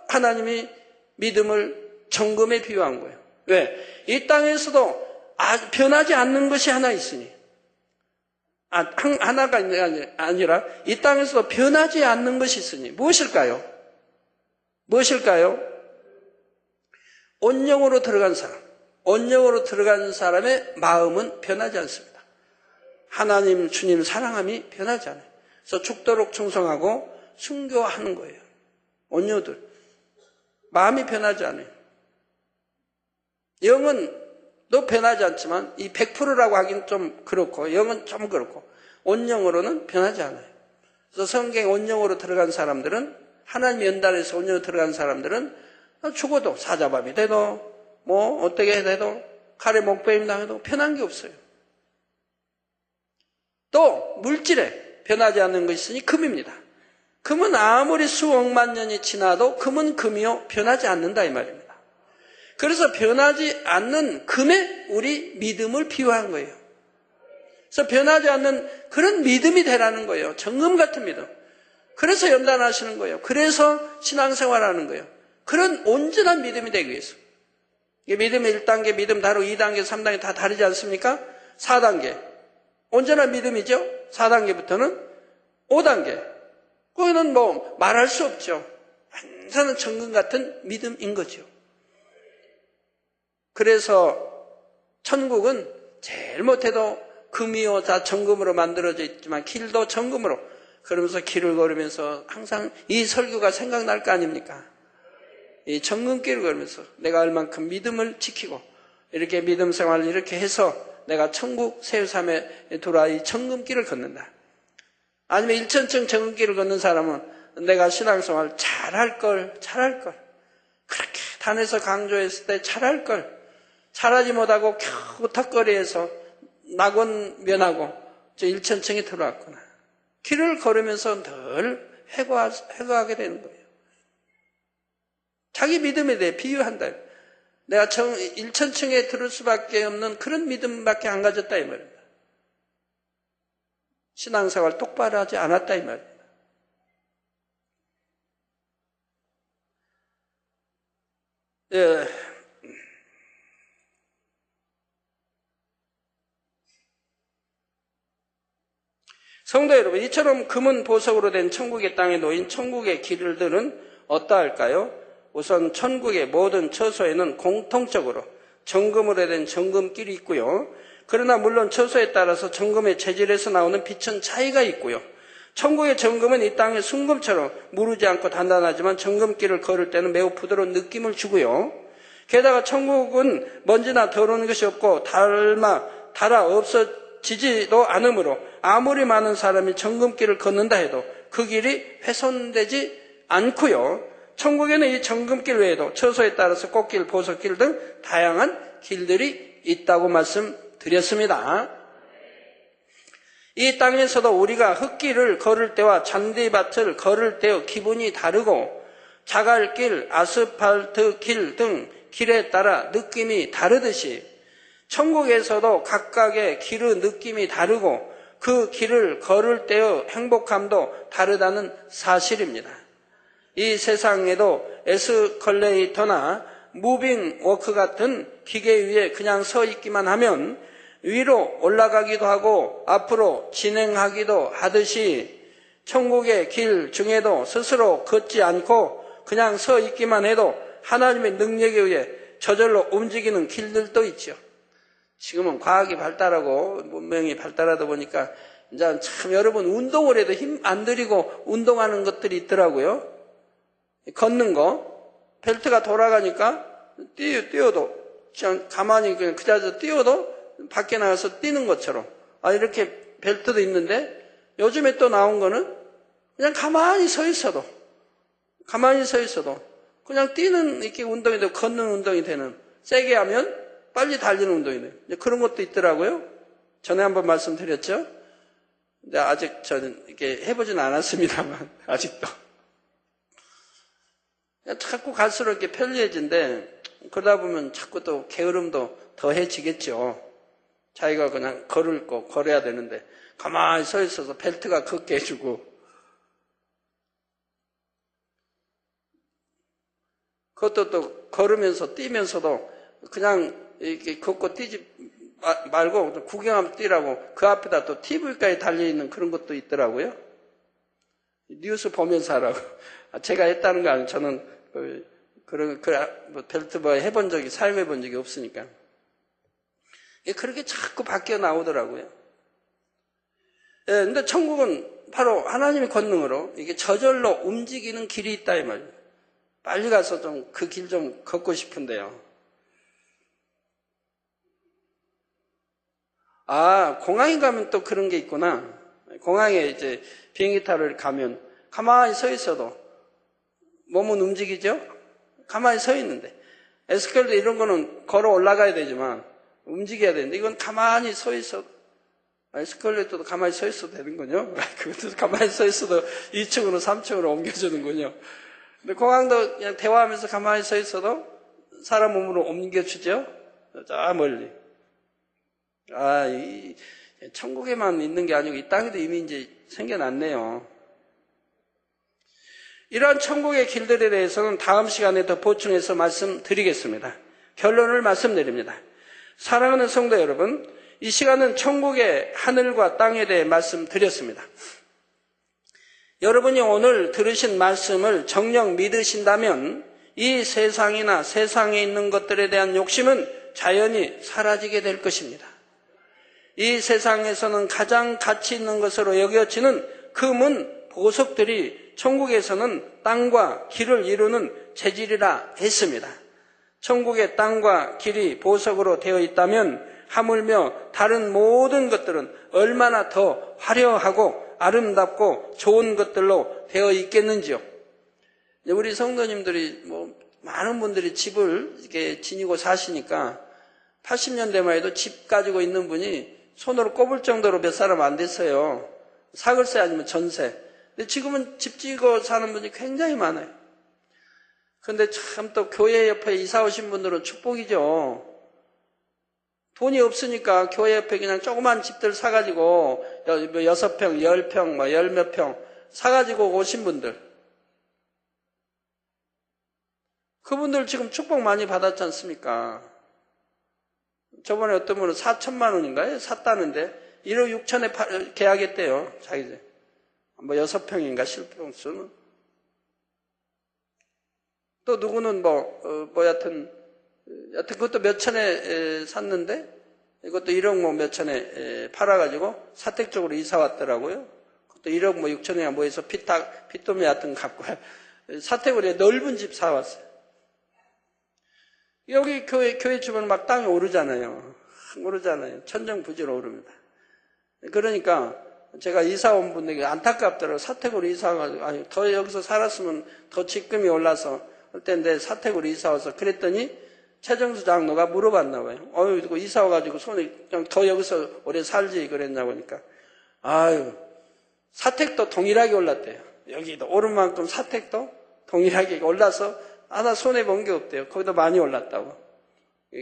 하나님이 믿음을 정금에 비유한 거예요. 왜? 이 땅에서도 변하지 않는 것이 하나 있으니. 하나가 아니라 이 땅에서도 변하지 않는 것이 있으니. 무엇일까요? 무엇일까요? 온영으로 들어간 사람. 온영으로 들어간 사람의 마음은 변하지 않습니다. 하나님, 주님 사랑함이 변하지 않아요. 그래서 죽도록 충성하고 순교하는 거예요. 온유들. 마음이 변하지 않아요. 영은 또 변하지 않지만 이 100%라고 하긴 좀 그렇고 영은 좀 그렇고 온영으로는 변하지 않아요. 그래서 성경에 온영으로 들어간 사람들은 하나님 연단에서 온영으로 들어간 사람들은 죽어도 사자밥이 돼도 어떻게 돼도 칼에 목베임 당해도 변한 게 없어요. 또 물질에 변하지 않는 것이 있으니 금입니다. 금은 아무리 수억만 년이 지나도 금은 금이요 변하지 않는다 이 말입니다. 그래서 변하지 않는 금에 우리 믿음을 비유한 거예요. 그래서 변하지 않는 그런 믿음이 되라는 거예요. 정금 같은 믿음. 그래서 연단하시는 거예요. 그래서 신앙생활하는 거예요. 그런 온전한 믿음이 되기 위해서. 믿음의 1단계, 믿음 다르고 2단계, 3단계 다 다르지 않습니까? 4단계. 온전한 믿음이죠. 4단계부터는 5단계. 그거는 말할 수 없죠. 완전한 정금 같은 믿음인 거죠. 그래서 천국은 제일 못해도 금이요 다 정금으로 만들어져 있지만 길도 정금으로 그러면서 길을 걸으면서 항상 이 설교가 생각날 거 아닙니까? 이 정금길을 걸으면서 내가 얼만큼 믿음을 지키고 이렇게 믿음 생활을 이렇게 해서 내가 천국 세우삼에 돌아 이 정금길을 걷는다. 아니면 일천층 정금길을 걷는 사람은 내가 신앙생활 잘할 걸. 그렇게 단에서 강조했을 때 잘할 걸. 잘하지 못하고 겨우 턱걸이에서 낙원 면하고 저 일천층에 들어왔구나. 길을 걸으면서 늘 회고하게 되는 거예요. 자기 믿음에 대해 비유한다. 내가 일천층에 들을 수밖에 없는 그런 믿음밖에 안 가졌다 이 말입니다. 신앙생활 똑바로 하지 않았다 이 말입니다. 예. 성도 여러분, 이처럼 금은 보석으로 된 천국의 땅에 놓인 천국의 길들은 어떠할까요? 우선 천국의 모든 처소에는 공통적으로 정금으로 된 정금길이 있고요. 그러나 물론 처소에 따라서 정금의 재질에서 나오는 빛은 차이가 있고요. 천국의 정금은 이 땅의 순금처럼 무르지 않고 단단하지만 정금길을 걸을 때는 매우 부드러운 느낌을 주고요. 게다가 천국은 먼지나 더러운 것이 없고 달아 없어지지도 않으므로 아무리 많은 사람이 정금길을 걷는다 해도 그 길이 훼손되지 않고요. 천국에는 이 정금길 외에도 처소에 따라서 꽃길, 보석길 등 다양한 길들이 있다고 말씀드렸습니다. 이 땅에서도 우리가 흙길을 걸을 때와 잔디밭을 걸을 때의 기분이 다르고 자갈길, 아스팔트 길 등 길에 따라 느낌이 다르듯이 천국에서도 각각의 길의 느낌이 다르고 그 길을 걸을 때의 행복감도 다르다는 사실입니다. 이 세상에도 에스컬레이터나 무빙 워크 같은 기계 위에 그냥 서 있기만 하면 위로 올라가기도 하고 앞으로 진행하기도 하듯이 천국의 길 중에도 스스로 걷지 않고 그냥 서 있기만 해도 하나님의 능력에 의해 저절로 움직이는 길들도 있죠. 지금은 과학이 발달하고 문명이 발달하다 보니까 이제 참 여러분 운동을 해도 힘 안 들이고 운동하는 것들이 있더라고요. 걷는 거, 벨트가 돌아가니까 뛰어도 그냥 가만히 그냥 그 자리에서 뛰어도 밖에 나가서 뛰는 것처럼 이렇게 벨트도 있는데 요즘에 또 나온 거는 그냥 가만히 서 있어도 그냥 뛰는 이렇게 운동이 되고 걷는 운동이 되는, 세게 하면 빨리 달리는 운동이 돼요. 그런 것도 있더라고요. 전에 한번 말씀드렸죠. 근데 아직 저는 이렇게 해보진 않았습니다만 아직도 자꾸 갈수록 이렇게 편리해진데 그러다 보면 자꾸 또 게으름도 더해지겠죠. 자기가 그냥 걸어야 되는데 가만히 서 있어서 벨트가 걷게 해주고, 그것도 또 걸으면서 뛰면서도 그냥 이렇게 걷고 뛰지 말고 구경하면 뛰라고 그 앞에다 또 TV까지 달려있는 그런 것도 있더라고요. 뉴스 보면서 하라고. 제가 했다는 거 아니에요. 저는 벨트 사용해 본 적이 없으니까. 그렇게 자꾸 바뀌어 나오더라고요. 근데 천국은 바로 하나님의 권능으로 이게 저절로 움직이는 길이 있다 이 말이에요. 빨리 가서 좀 그 길 좀 걷고 싶은데요. 공항에 가면 또 그런 게 있구나. 공항에 이제 비행기 타러 가면 가만히 서 있어도 몸은 움직이죠? 가만히 서 있는데. 에스컬레이터 이런 거는 걸어 올라가야 되지만 움직여야 되는데 이건 가만히 서 있어도, 에스컬레이터도 가만히 서 있어도 되는군요. 그것도 가만히 서 있어도 2층으로 3층으로 옮겨주는군요. 근데 공항도 그냥 대화하면서 가만히 서 있어도 사람 몸으로 옮겨주죠? 저 멀리. 이 천국에만 있는 게 아니고 이 땅에도 이미 이제 생겨났네요. 이러한 천국의 길들에 대해서는 다음 시간에 더 보충해서 말씀드리겠습니다. 결론을 말씀드립니다. 사랑하는 성도 여러분, 이 시간은 천국의 하늘과 땅에 대해 말씀드렸습니다. 여러분이 오늘 들으신 말씀을 정녕 믿으신다면 이 세상이나 세상에 있는 것들에 대한 욕심은 자연히 사라지게 될 것입니다. 이 세상에서는 가장 가치 있는 것으로 여겨지는 금은 보석들이 천국에서는 땅과 길을 이루는 재질이라 했습니다. 천국의 땅과 길이 보석으로 되어 있다면 하물며 다른 모든 것들은 얼마나 더 화려하고 아름답고 좋은 것들로 되어 있겠는지요. 우리 성도님들이 많은 분들이 집을 이렇게 지니고 사시니까 80년대만 해도 집 가지고 있는 분이 손으로 꼽을 정도로 몇 사람 안 됐어요. 사글세 아니면 전세. 근데 지금은 집 지고 사는 분이 굉장히 많아요. 근데 참 또 교회 옆에 이사 오신 분들은 축복이죠. 돈이 없으니까 교회 옆에 그냥 조그만 집들 사가지고 6평, 10평, 뭐 10몇 평 사가지고 오신 분들. 그분들 지금 축복 많이 받았지 않습니까? 저번에 어떤 분은 4천만 원인가요? 샀다는데 1억 6천에 계약했대요. 자기 집. 뭐 6평인가 실평수는. 또 누구는 여튼 그것도 몇 천에 샀는데 이것도 1억 뭐 몇 천에 팔아가지고 사택 쪽으로 이사 왔더라고요. 그것도 1억 뭐 6천에 뭐 해서 빚돈이 하여튼 갚고 사택으로 넓은 집 사왔어요. 여기 교회 주변 막 땅이 오르잖아요. 천정부지로 오릅니다. 그러니까 제가 이사 온 분에게 안타깝더라고요. 사택으로 이사 와가지고 더 여기서 살았으면 더 직금이 올라서 그때 내 사택으로 이사 와서 그랬더니 최정수 장로가 물어봤나 봐요. 이거 이사 와가지고 손에 그냥 더 여기서 오래 살지 그랬나 보니까 사택도 동일하게 올랐대요. 여기도 오른 만큼 사택도 동일하게 올라서 하나 손해 본 게 없대요. 거기도 많이 올랐다고.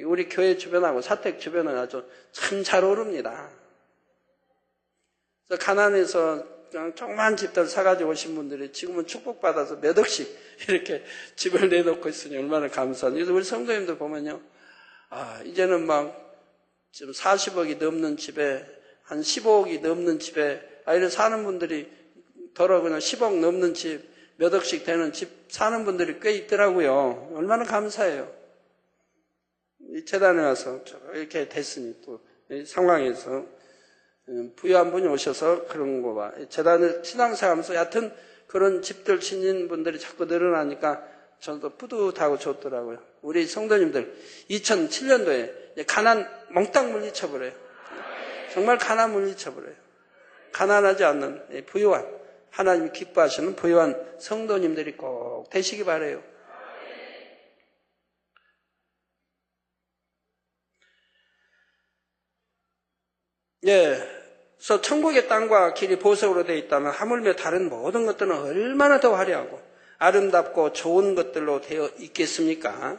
우리 교회 주변하고 사택 주변은 아주 참 잘 오릅니다. 그래서 가난해서 그냥 조그만 집들 사가지고 오신 분들이 지금은 축복받아서 몇 억씩 이렇게 집을 내놓고 있으니 얼마나 감사한지. 그래서 우리 성도님들 보면요. 이제는 지금 40억이 넘는 집에, 한 15억이 넘는 집에, 이래 사는 분들이 더러 그냥 10억 넘는 집, 몇 억씩 되는 집 사는 분들이 꽤 있더라고요. 얼마나 감사해요. 이 재단에 와서 이렇게 됐으니 또 이 상황에서 부유한 분이 오셔서 그런 거 봐. 재단을 신앙생활하면서 여하튼 그런 집들 지닌 분들이 자꾸 늘어나니까 저도 뿌듯하고 좋더라고요. 우리 성도님들 2007년도에 가난 몽땅 물리쳐버려요. 정말 가난 물리쳐버려요. 가난하지 않는 부유한 하나님이 기뻐하시는 부유한 성도님들이 꼭 되시기 바라요. 그래서 천국의 땅과 길이 보석으로 되어 있다면 하물며 다른 모든 것들은 얼마나 더 화려하고 아름답고 좋은 것들로 되어 있겠습니까?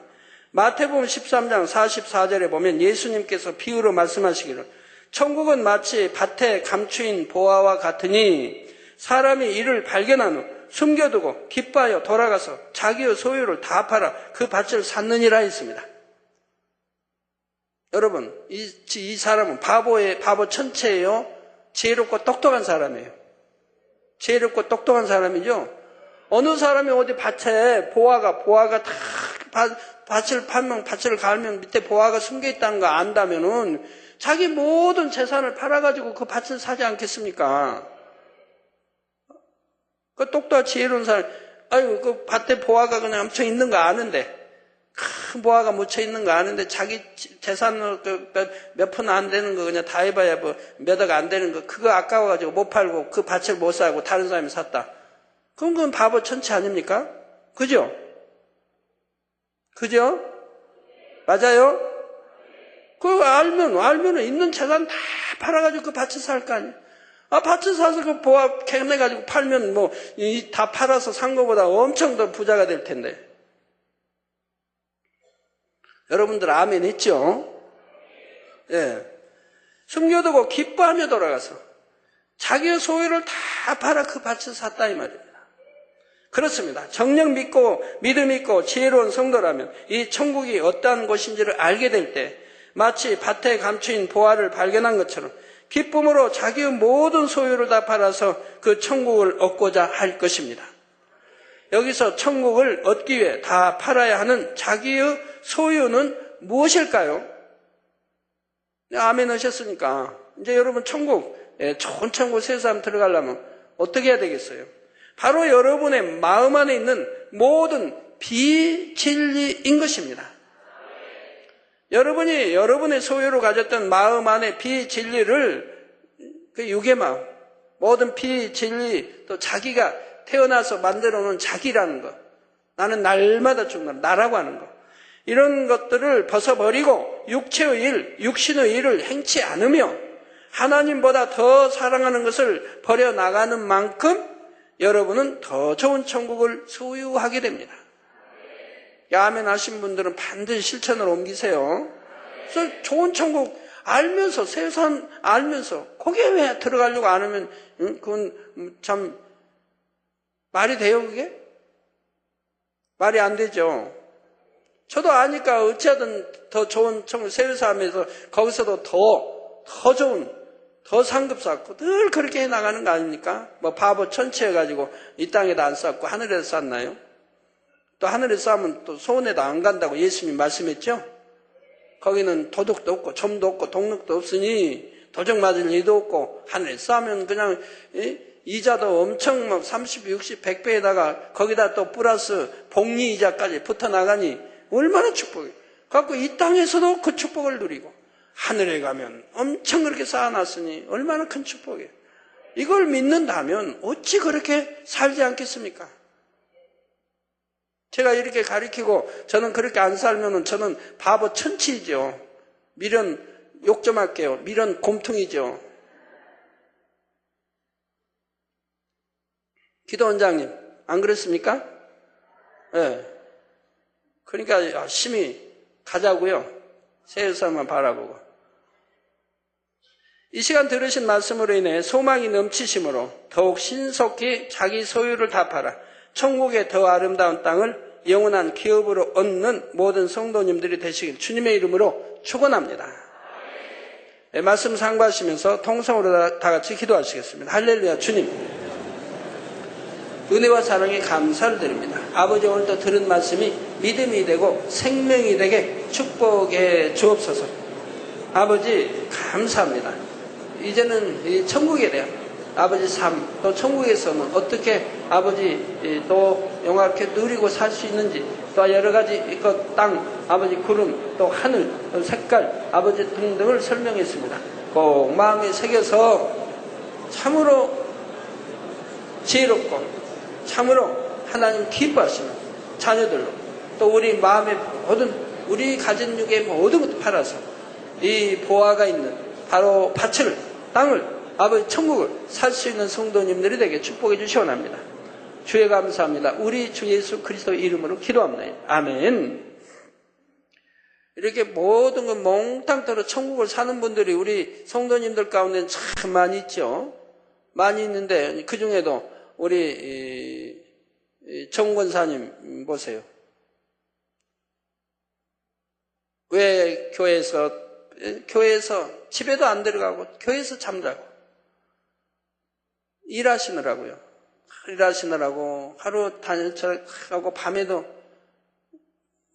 마태복음 13장 44절에 보면 예수님께서 비유로 말씀하시기를 천국은 마치 밭에 감추인 보화와 같으니 사람이 이를 발견한 후 숨겨두고 기뻐하여 돌아가서 자기의 소유를 다 팔아 그 밭을 샀느니라 했습니다. 여러분, 이 사람은 바보 천체예요? 지혜롭고 똑똑한 사람이에요. 지혜롭고 똑똑한 사람이죠? 어느 사람이 어디 밭에 보화가 다 밭을 팔면, 밭을 갈면 밑에 보화가 숨겨 있다는 거 안다면은 자기 모든 재산을 팔아가지고 그 밭을 사지 않겠습니까? 그 똑똑한 지혜로운 사람, 그 밭에 보화가 그냥 엄청 있는 거 아는데, 큰 보화가 묻혀 있는 거 아는데 자기 재산을 몇 푼 안 되는 거 그냥 다 해봐야 몇 억 안 되는 거 그거 아까워가지고 못 팔고 그 밭을 못 사고 다른 사람이 샀다. 그건 바보 천치 아닙니까? 그죠? 맞아요? 그거 알면은 있는 재산 다 팔아가지고 그 밭을 살 거 아니에요? 밭을 사서 그 보화 캐내가지고 팔면 다 팔아서 산 거보다 엄청 더 부자가 될 텐데. 여러분들 아멘 했죠? 숨겨두고 기뻐하며 돌아가서 자기의 소유를 다 팔아 그 밭을 샀다 이 말입니다. 그렇습니다. 정녕 믿음 있고 지혜로운 성도라면 이 천국이 어떠한 곳인지를 알게 될 때 마치 밭에 감추인 보화를 발견한 것처럼 기쁨으로 자기의 모든 소유를 다 팔아서 그 천국을 얻고자 할 것입니다. 여기서 천국을 얻기 위해 다 팔아야 하는 자기의 소유는 무엇일까요? 아멘 하셨으니까 이제 여러분 천국, 좋은 천국 세상 들어가려면 어떻게 해야 되겠어요? 바로 여러분의 마음 안에 있는 모든 비진리인 것입니다. 여러분이 여러분의 소유로 가졌던 마음 안에 비진리를 그 유괴마음, 모든 비진리 또 자기가 태어나서 만들어 놓은 자기라는 것, 나는 날마다 죽는다, 나라고 하는 것, 이런 것들을 벗어버리고 육체의 일, 육신의 일을 행치 않으며 하나님보다 더 사랑하는 것을 버려나가는 만큼 여러분은 더 좋은 천국을 소유하게 됩니다. 아멘 하신 분들은 반드시 실천으로 옮기세요. 그래서 좋은 천국 알면서, 세상 알면서, 거기에 왜 들어가려고 안 하면, 그건 참, 말이 돼요, 그게? 말이 안 되죠. 저도 아니까 어찌하든 더 좋은 천국, 세상에서 거기서도 더 좋은, 더 상급 쌓고 늘 그렇게 해나가는 거 아닙니까? 뭐 바보 천치해가지고 이 땅에다 안 쌓고 하늘에서 쌓나요? 또 하늘에서 쌓으면 또 소원에도 안 간다고 예수님 말씀했죠? 거기는 도둑도 없고 점도 없고 동력도 없으니 도적 맞을 일도 없고 하늘에서 쌓으면 그냥 이자도 엄청 막 30, 60, 100배에다가 거기다 또 플러스 복리 이자까지 붙어나가니 얼마나 축복이에요. 그래갖고 이 땅에서도 그 축복을 누리고 하늘에 가면 엄청 그렇게 쌓아놨으니 얼마나 큰 축복이에요. 이걸 믿는다면 어찌 그렇게 살지 않겠습니까? 제가 이렇게 가르치고 저는 그렇게 안 살면은 저는 바보 천치이죠. 미련 욕 좀 할게요. 미련 곰퉁이죠. 기도원장님 안 그렇습니까? 네. 그러니까 열심히 가자고요. 세상만 바라보고. 이 시간 들으신 말씀으로 인해 소망이 넘치심으로 더욱 신속히 자기 소유를 다 팔아 천국의 더 아름다운 땅을 영원한 기업으로 얻는 모든 성도님들이 되시길 주님의 이름으로 축원합니다. 네, 말씀 상고하시면서 통성으로 다 같이 기도하시겠습니다. 할렐루야. 주님, 은혜와 사랑에 감사를 드립니다. 아버지, 오늘도 들은 말씀이 믿음이 되고 생명이 되게 축복해 주옵소서. 아버지, 감사합니다. 이제는 이 천국에 대한 아버지 삶, 또 천국에서는 어떻게 아버지 또 영화롭게 누리고 살 수 있는지, 또 여러 가지 그 땅, 아버지 구름, 또 하늘, 또 색깔, 아버지 등등을 설명했습니다. 꼭 마음에 새겨서 참으로 지혜롭고 참으로 하나님 기뻐하시는 자녀들로, 또 우리 마음의 모든, 우리 가진 육의 모든 것도 팔아서 이 보화가 있는 바로 밭을, 땅을, 아버지 천국을 살 수 있는 성도님들이 되게 축복해 주시옵나이다. 주에 감사합니다. 우리 주 예수 그리스도 이름으로 기도합니다. 아멘. 이렇게 모든 건 몽땅 떨어 천국을 사는 분들이 우리 성도님들 가운데는 참 많이 있죠. 많이 있는데 그 중에도 우리 정권사님 보세요. 왜 교회에서 집에도 안 들어가고 교회에서 잠자고 일하시느라고 하루 다니고 밤에도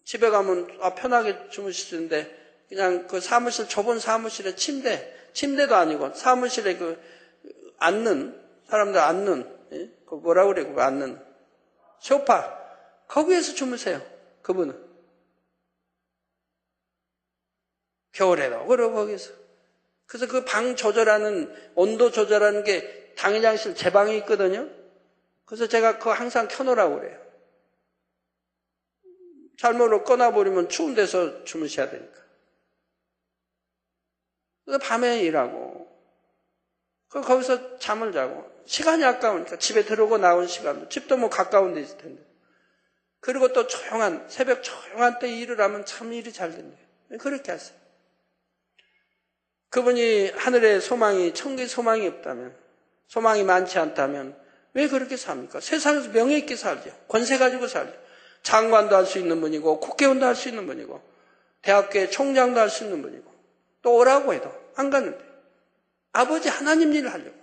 집에 가면 편하게 주무실 수 있는데 그냥 그 사무실, 좁은 사무실에 침대도 아니고 사무실에 그 사람들 앉는 그 뭐라고 그래, 그거 앉는 소파, 거기에서 주무세요. 그분은 겨울에도 그러고 거기서. 그래서 그 방 조절하는, 온도 조절하는 게 당회장실 제 방에 있거든요. 그래서 제가 그거 항상 켜놓으라고 그래요. 잘못 꺼놔버리면 추운 데서 주무셔야 되니까. 그래서 밤에 일하고, 거기서 잠을 자고, 시간이 아까우니까 집에 들어오고 나온 시간도, 집도 뭐 가까운 데 있을 텐데. 그리고 또 새벽 조용한 때 일을 하면 참 일이 잘 된대요. 그렇게 하세요. 그분이 하늘의 소망이, 천국의 소망이 없다면, 소망이 많지 않다면 왜 그렇게 삽니까? 세상에서 명예 있게 살죠. 권세 가지고 살죠. 장관도 할 수 있는 분이고 국회의원도 할 수 있는 분이고 대학교의 총장도 할 수 있는 분이고 또 오라고 해도 안 갔는데 아버지 하나님 일을 하려고.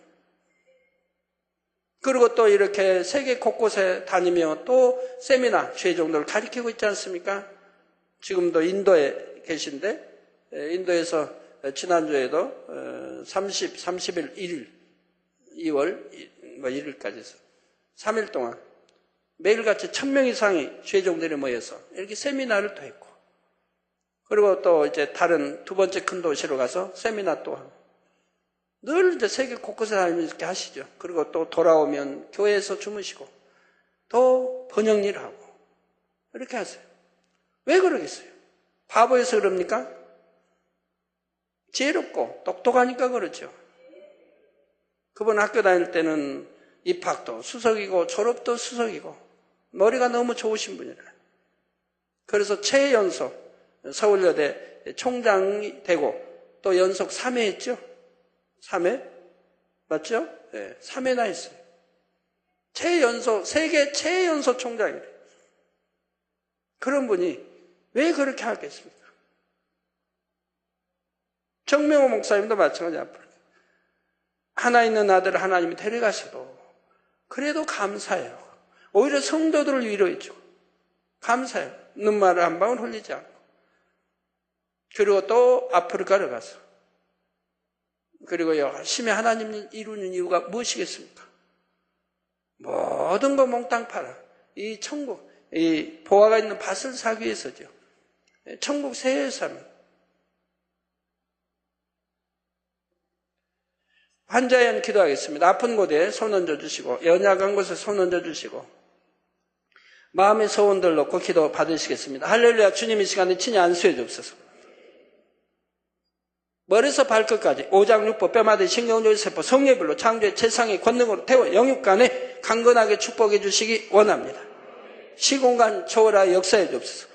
그리고 또 이렇게 세계 곳곳에 다니며 또 세미나, 죄종들을 가르치고 있지 않습니까? 지금도 인도에 계신데 인도에서 지난주에도 30일 1일 2월 1일까지 해서 3일 동안 매일같이 1000명 이상의 죄종들이 모여서 이렇게 세미나를 또 했고, 그리고 또 이제 다른 두 번째 큰 도시로 가서 세미나 또 하고, 늘 이제 세계 곳곳에 다니면서 이렇게 하시죠. 그리고 또 돌아오면 교회에서 주무시고 또 번역 일 하고 이렇게 하세요. 왜 그러겠어요? 바보여서 그럽니까? 지혜롭고 똑똑하니까 그렇죠. 그분 학교 다닐 때는 입학도 수석이고 졸업도 수석이고 머리가 너무 좋으신 분이라. 그래서 최연소 서울여대 총장이 되고 또 연속 3회 했죠? 3회? 맞죠? 네, 3회나 했어요. 세계 최연소 총장이래요. 그런 분이 왜 그렇게 하겠습니까? 정명호 목사님도 마찬가지 앞으로. 하나 있는 아들을 하나님이 데려가셔도 그래도 감사해요. 오히려 성도들을 위로해줘. 감사해요. 눈물을 한 방울 흘리지 않고. 그리고 또 아프리카를 가서 그리고 열심히 하나님을 이루는 이유가 무엇이겠습니까? 모든 거 몽땅 팔아. 이 천국, 이 보화가 있는 밭을 사기 위해서죠. 천국 세계에 사는. 환자연 기도하겠습니다. 아픈 곳에 손 얹어주시고 연약한 곳에 손 얹어주시고 마음의 소원들 놓고 기도 받으시겠습니다. 할렐루야. 주님 이 시간에 친히 안수해 주옵소서. 머리에서 발끝까지 오장육부 뼈마디 신경조세포 성례별로 창조의 최상의 권능으로 태워 영육간에 강건하게 축복해 주시기 원합니다. 시공간 초월하여 역사해 주옵소서.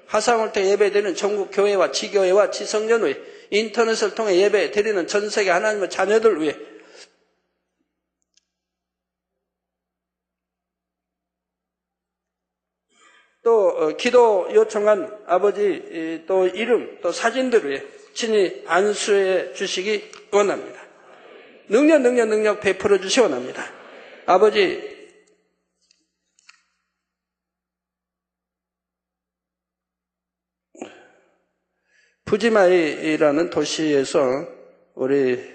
화상을 통해 예배드리는 전국 교회와 지교회와 지성전회 인터넷을 통해 예배 드리는 전 세계 하나님의 자녀들 위해 또 기도 요청한 아버지 또 이름 또 사진들 위해 친히 안수해 주시기 원합니다. 능력 베풀어 주시기 원합니다. 아버지 푸지마이라는 도시에서 우리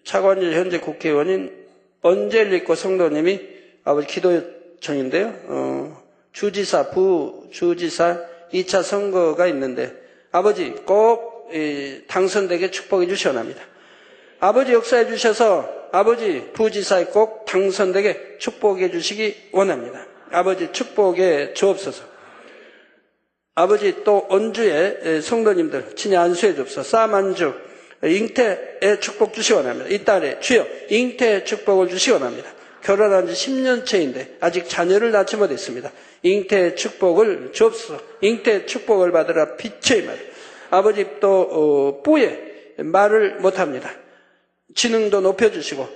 차관일 현재 국회의원인 언젤리코 성도님이 아버지 기도 요청인데요. 주지사, 부주지사 2차 선거가 있는데 아버지 꼭 당선되게 축복해 주시기 원합니다. 아버지 역사해 주셔서 아버지 부지사에 꼭 당선되게 축복해 주시기 원합니다. 아버지 축복해 주옵소서. 아버지 또 언주의 성도님들 친히 안수해 주옵소서. 싸만주 잉태의 축복 주시기 원합니다. 이 딸의 주여 잉태의 축복을 주시기 원합니다. 결혼한 지 10년째인데 아직 자녀를 낳지 못했습니다. 잉태의 축복을 주옵소서. 잉태의 축복을 받으라 빛의 말. 아버지 또 뿌에 말을 못합니다. 지능도 높여주시고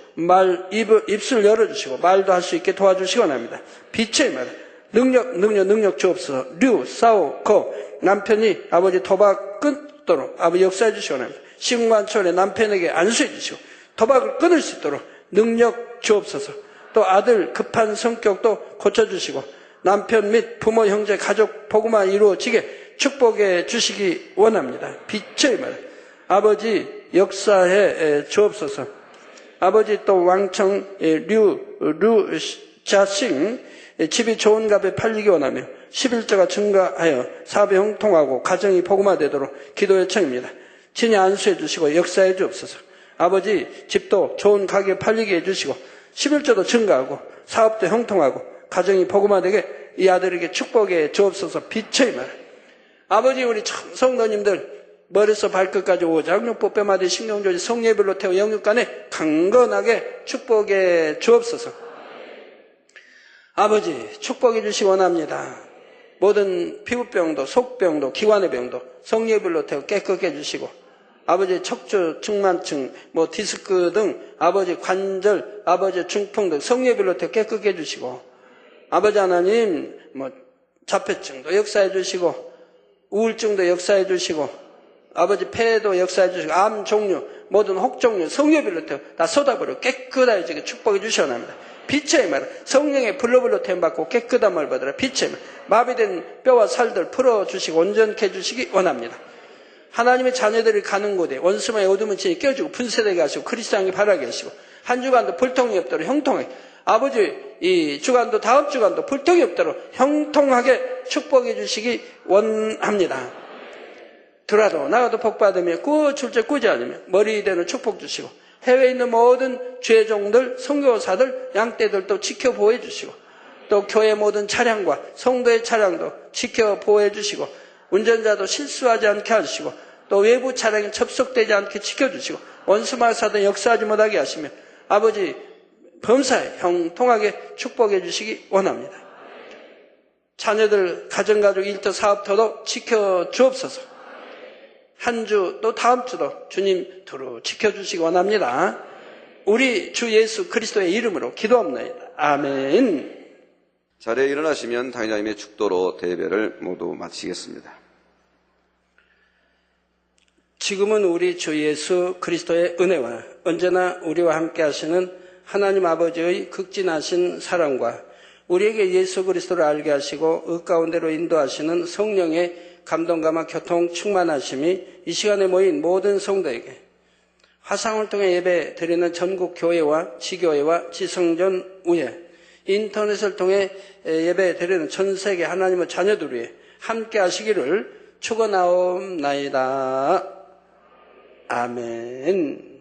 입술 열어주시고 말도 할 수 있게 도와주시기 원합니다. 빛의 말. 능력 주옵소서. 싸우고 남편이 아버지 도박 끊도록 아버지 역사해 주시기 원합니다. 시공간초월에 남편에게 안수해 주시고 도박을 끊을 수 있도록 능력 주옵소서. 또 아들 급한 성격도 고쳐주시고 남편 및 부모 형제 가족 복음화 이루어지게 축복해 주시기 원합니다. 빛의 말. 아버지 역사해 주옵소서. 아버지 또 왕청 자싱 집이 좋은 값에 팔리기 원하며 11조가 증가하여 사업이 형통하고 가정이 복음화되도록 기도 요청입니다. 친히 안수해 주시고 역사해 주옵소서. 아버지 집도 좋은 가격에 팔리게 해주시고 11조도 증가하고 사업도 형통하고 가정이 복음화되게 이 아들에게 축복해 주옵소서. 빛의 말. 아버지 우리 성도님들 머리에서 발끝까지 오장육부 뼈마디 신경조지 성례별로 태워 영육간에 강건하게 축복해 주옵소서. 아버지 축복해 주시기 원합니다. 모든 피부병도 속병도 기관의 병도 성례별로 태워 깨끗게 해주시고 아버지 척추, 측만층, 디스크 등 아버지 관절, 아버지 중풍 등 성례별로 태워 깨끗게 해주시고 아버지 하나님 자폐증도 역사해 주시고 우울증도 역사해 주시고 아버지 폐도 역사해 주시고 암 종류 모든 혹 종류 성례별로 태워 다 쏟아버려 깨끗하게 축복해 주시기 원합니다. 빛의 말, 성령의 불로불로 태움받고 깨끗함을 받으라. 빛의 말, 마비된 뼈와 살들 풀어주시고 온전케 해주시기 원합니다. 하나님의 자녀들이 가는 곳에 원수마의 어둠은 진히 깨어주고 분쇄되게 하시고 그리스도왕이 바라게 하시고 한 주간도 불통이 없도록 형통하게 아버지 이 주간도 다음 주간도 불통이 없도록 형통하게 축복해 주시기 원합니다. 들어도 나가도 복받으며 줄줄 꾸지 않으며 머리 되는 축복 주시고 해외에 있는 모든 죄종들, 선교사들, 양떼들도 지켜 보호해 주시고 또 교회 모든 차량과 성도의 차량도 지켜 보호해 주시고 운전자도 실수하지 않게 하시고 또 외부 차량에 접속되지 않게 지켜주시고 원수마사든 역사하지 못하게 하시며 아버지 범사에 형통하게 축복해 주시기 원합니다. 자녀들 가정가족 일터 사업터도 지켜주옵소서. 한 주 또 다음 주도 주님 두루 지켜주시기 원합니다. 우리 주 예수 그리스도의 이름으로 기도합니다. 아멘. 자리에 일어나시면 당회장님의 축도로 대배를 모두 마치겠습니다. 지금은 우리 주 예수 그리스도의 은혜와 언제나 우리와 함께 하시는 하나님 아버지의 극진하신 사랑과 우리에게 예수 그리스도를 알게 하시고 의 가운데로 인도하시는 성령의 감동감화 교통 충만하심이 이 시간에 모인 모든 성도에게 화상을 통해 예배 드리는 전국 교회와 지교회와 지성전 우회 인터넷을 통해 예배 드리는 전 세계 하나님의 자녀들 위해 함께 하시기를 축원하옵나이다. 아멘.